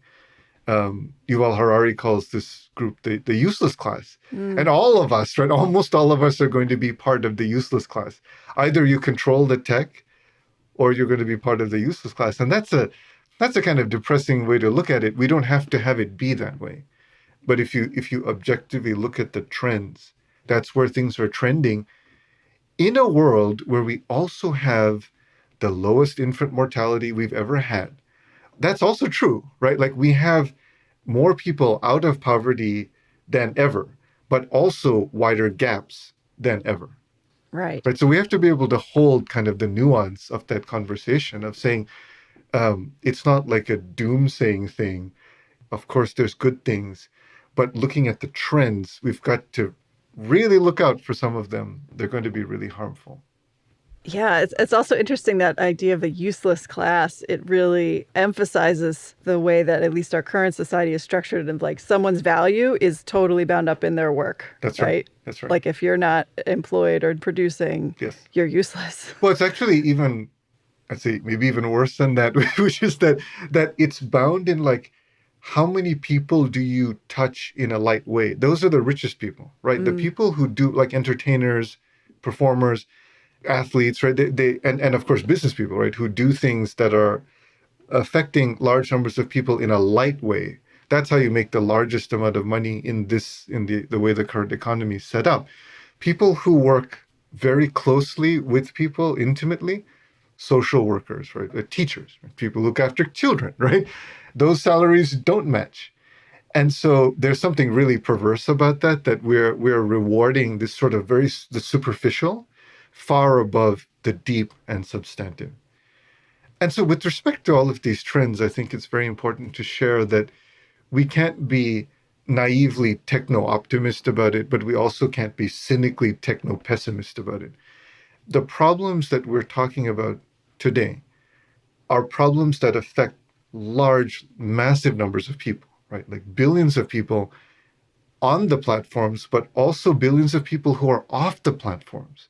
Yuval Harari calls this group the useless class. And all of us, right? Almost all of us are going to be part of the useless class. Either you control the tech or you're going to be part of the useless class. And that's a kind of depressing way to look at it. We don't have to have it be that way. But if you objectively look at the trends, that's where things are trending in a world where we also have the lowest infant mortality we've ever had. That's also true, right? Like we have more people out of poverty than ever, but also wider gaps than ever. Right. Right. So we have to be able to hold kind of the nuance of that conversation of saying it's not like a doomsaying thing. Of course, there's good things, but looking at the trends, we've got to really look out for some of them. They're going to be really harmful. Yeah, it's also interesting, that idea of the useless class. It really emphasizes the way that at least our current society is structured, and like someone's value is totally bound up in their work. That's right. That's right. Like if you're not employed or producing, yes, you're useless. Well, it's actually even, I'd say maybe even worse than that, which is that it's bound in like how many people do you touch in a light way? Those are the richest people, right? The people who do like entertainers, performers, athletes, right? And of course business people, right? Who do things that are affecting large numbers of people in a light way. That's how you make the largest amount of money in the way the current economy is set up. People who work very closely with people intimately, social workers, right? Teachers, right? People who look after children, right? Those salaries don't match. And so there's something really perverse about that we're rewarding this sort of the superficial far above the deep and substantive. And so with respect to all of these trends, I think it's very important to share that we can't be naively techno-optimist about it, but we also can't be cynically techno-pessimist about it. The problems that we're talking about today are problems that affect large, massive numbers of people, right? Like billions of people on the platforms, but also billions of people who are off the platforms.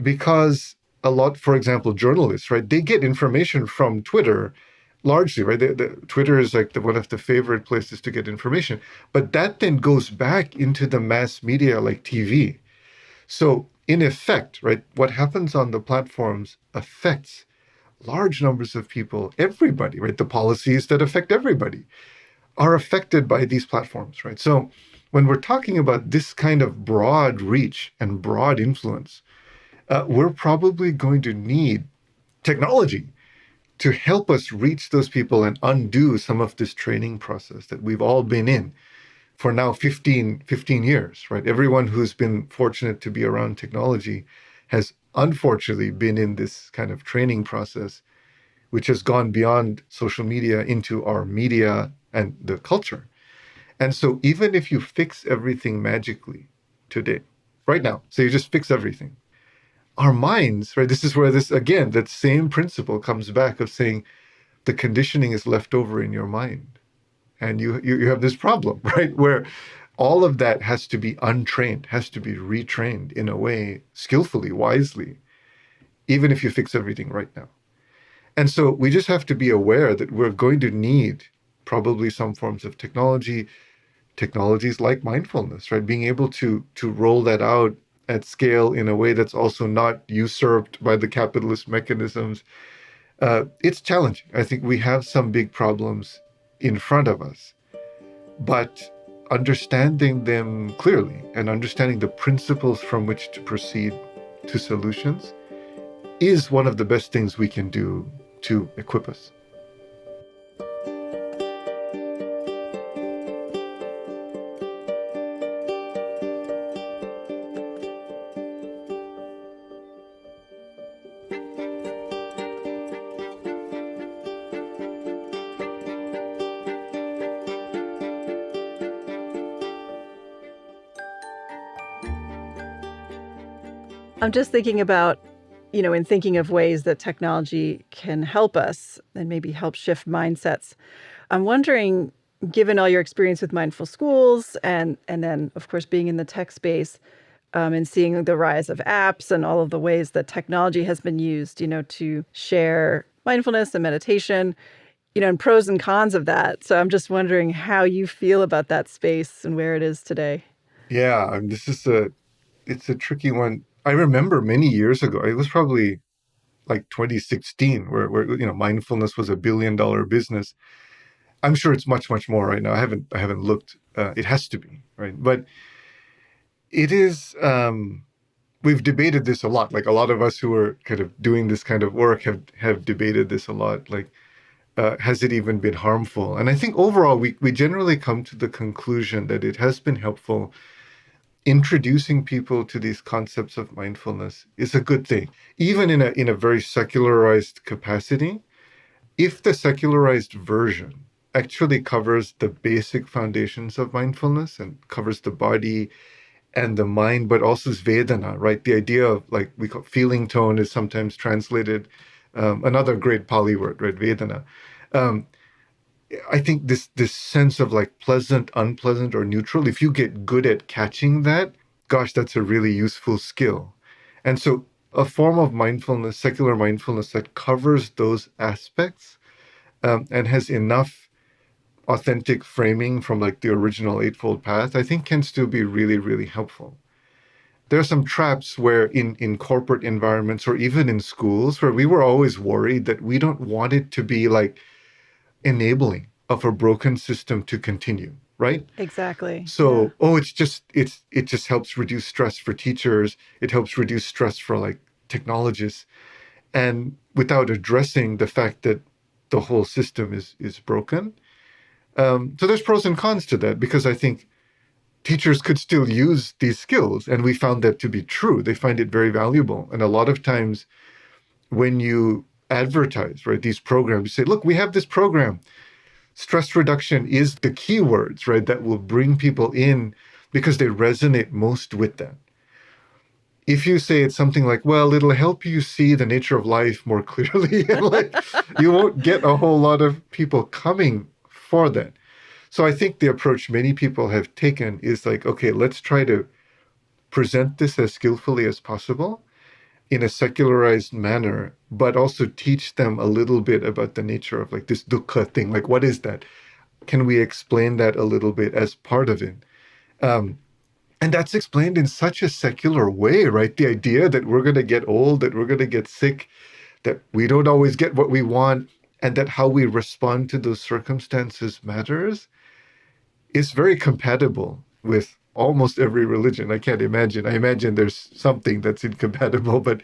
Because a lot, for example, journalists, right? They get information from Twitter largely, right? Twitter is like one of the favorite places to get information. But that then goes back into the mass media like TV. So in effect, right, what happens on the platforms affects large numbers of people, everybody, right? The policies that affect everybody are affected by these platforms, right? So when we're talking about this kind of broad reach and broad influence, we're probably going to need technology to help us reach those people and undo some of this training process that we've all been in for now 15 years, right? Everyone who's been fortunate to be around technology has unfortunately been in this kind of training process, which has gone beyond social media into our media and the culture. And so even if you fix everything magically today, right now, so you just fix everything, our minds, right? This is where again, that same principle comes back of saying the conditioning is left over in your mind. And you have this problem, right? Where all of that has to be untrained, has to be retrained in a way, skillfully, wisely, even if you fix everything right now. And so we just have to be aware that we're going to need probably some forms of technologies like mindfulness, right? Being able to roll that out at scale in a way that's also not usurped by the capitalist mechanisms. It's challenging. I think we have some big problems in front of us, but understanding them clearly and understanding the principles from which to proceed to solutions is one of the best things we can do to equip us. I'm just thinking about, in thinking of ways that technology can help us and maybe help shift mindsets. I'm wondering, given all your experience with mindful schools and then, of course, being in the tech space and seeing the rise of apps and all of the ways that technology has been used, to share mindfulness and meditation, and pros and cons of that. So I'm just wondering how you feel about that space and where it is today. Yeah, it's a tricky one. I remember many years ago, it was probably like 2016, where mindfulness was $1 billion business. I'm sure it's much, much more right now. I haven't looked. It has to be, right? But it is. We've debated this a lot. Like a lot of us who are kind of doing this kind of work have debated this a lot. Like, has it even been harmful? And I think overall, we generally come to the conclusion that it has been helpful. Introducing people to these concepts of mindfulness is a good thing, even in a very secularized capacity. If the secularized version actually covers the basic foundations of mindfulness and covers the body and the mind, but also is Vedana, right? The idea of, like, we call feeling tone is sometimes translated, another great Pali word, right? Vedana. Um, I think this sense of like pleasant, unpleasant, or neutral, if you get good at catching that, gosh, that's a really useful skill. And so a form of mindfulness, secular mindfulness that covers those aspects, and has enough authentic framing from like the original Eightfold Path, I think can still be really, really helpful. There are some traps where in corporate environments or even in schools where we were always worried that we don't want it to be like enabling of a broken system to continue, right? Exactly. So, it just helps reduce stress for teachers. It helps reduce stress for like technologists, and without addressing the fact that the whole system is broken. So there's pros and cons to that, because I think teachers could still use these skills, and we found that to be true. They find it very valuable, and a lot of times when you advertise, right, these programs, you say, look, we have this program. Stress reduction is the keywords, right, that will bring people in because they resonate most with that. If you say it's something like, well, it'll help you see the nature of life more clearly, and like, you won't get a whole lot of people coming for that. So I think the approach many people have taken is like, okay, let's try to present this as skillfully as possible in a secularized manner, but also teach them a little bit about the nature of like this dukkha thing. Like, what is that? Can we explain that a little bit as part of it? And that's explained in such a secular way, right? The idea that we're going to get old, that we're going to get sick, that we don't always get what we want, and that how we respond to those circumstances matters, is very compatible with almost every religion. I can't imagine. I imagine there's something that's incompatible, but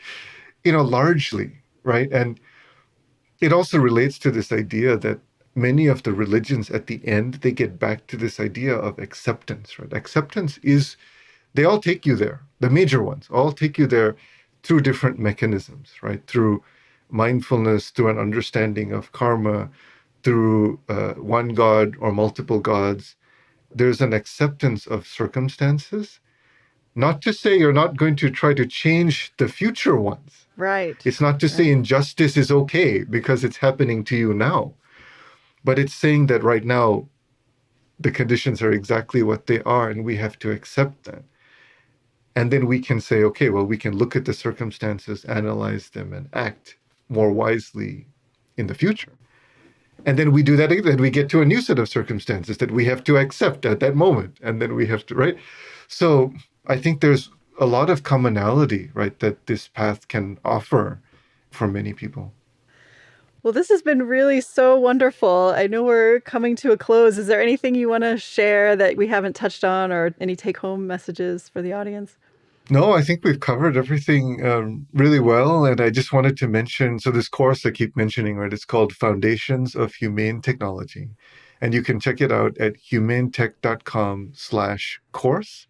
largely, right? And it also relates to this idea that many of the religions at the end, they get back to this idea of acceptance, right? Acceptance is, they all take you there. The major ones all take you there through different mechanisms, right? Through mindfulness, through an understanding of karma, through one God or multiple gods. There's an acceptance of circumstances. Not to say you're not going to try to change the future ones. Right. It's not to say injustice is okay because it's happening to you now. But it's saying that right now, the conditions are exactly what they are, and we have to accept that. And then we can say, okay, well, we can look at the circumstances, analyze them, and act more wisely in the future. And then we do that again, and we get to a new set of circumstances that we have to accept at that moment. And then we have to, right? So I think there's a lot of commonality, right, that this path can offer for many people. Well, this has been really so wonderful. I know we're coming to a close. Is there anything you want to share that we haven't touched on, or any take-home messages for the audience? No, I think we've covered everything really well. And I just wanted to mention, so this course I keep mentioning, right, it's called Foundations of Humane Technology. And you can check it out at humanetech.com/course.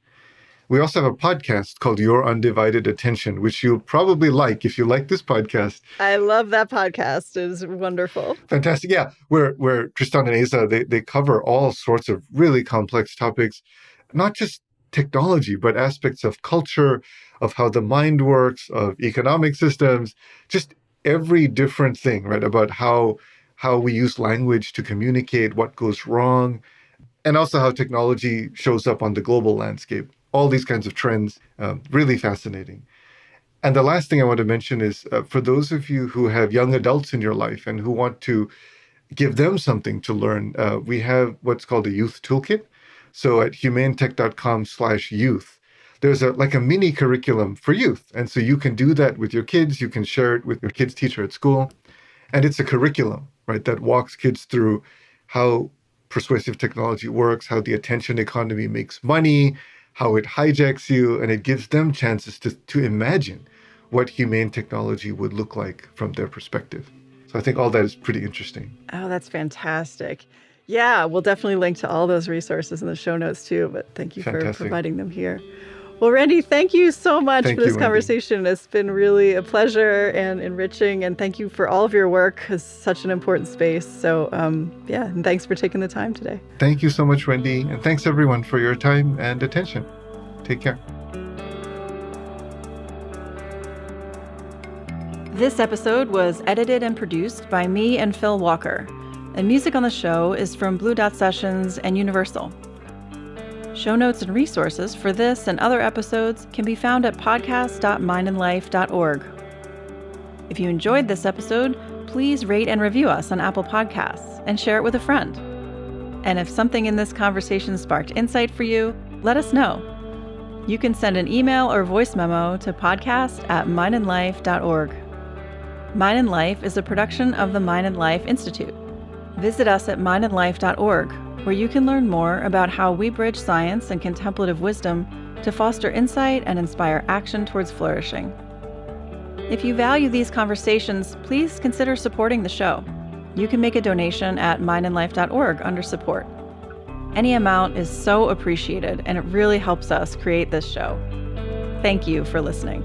We also have a podcast called Your Undivided Attention, which you'll probably like if you like this podcast. I love that podcast. It is wonderful. Fantastic. Yeah, where Tristan and Asa, they cover all sorts of really complex topics, not just technology, but aspects of culture, of how the mind works, of economic systems, just every different thing, right? About how we use language to communicate, what goes wrong, and also how technology shows up on the global landscape. All these kinds of trends, really fascinating. And the last thing I want to mention is for those of you who have young adults in your life and who want to give them something to learn, we have what's called a youth toolkit. So at humanetech.com/youth, there's a mini curriculum for youth. And so you can do that with your kids. You can share it with your kids' teacher at school. And it's a curriculum, right, that walks kids through how persuasive technology works, how the attention economy makes money, how it hijacks you, and it gives them chances to imagine what humane technology would look like from their perspective. So I think all that is pretty interesting. Oh, that's fantastic. Yeah, we'll definitely link to all those resources in the show notes too, but thank you for providing them here. Well, Randy, thank you so much for this conversation. It's been really a pleasure and enriching, and thank you for all of your work. It's such an important space. So, and thanks for taking the time today. Thank you so much, Wendy, and thanks everyone for your time and attention. Take care. This episode was edited and produced by me and Phil Walker, and music on the show is from Blue Dot Sessions and Universal. Show notes and resources for this and other episodes can be found at podcast.mindandlife.org. If you enjoyed this episode, please rate and review us on Apple Podcasts and share it with a friend. And if something in this conversation sparked insight for you, let us know. You can send an email or voice memo to podcast@mindandlife.org. Mind and Life is a production of the Mind and Life Institute. Visit us at mindandlife.org, where you can learn more about how we bridge science and contemplative wisdom to foster insight and inspire action towards flourishing. If you value these conversations, please consider supporting the show. You can make a donation at mindandlife.org under support. Any amount is so appreciated, and it really helps us create this show. Thank you for listening.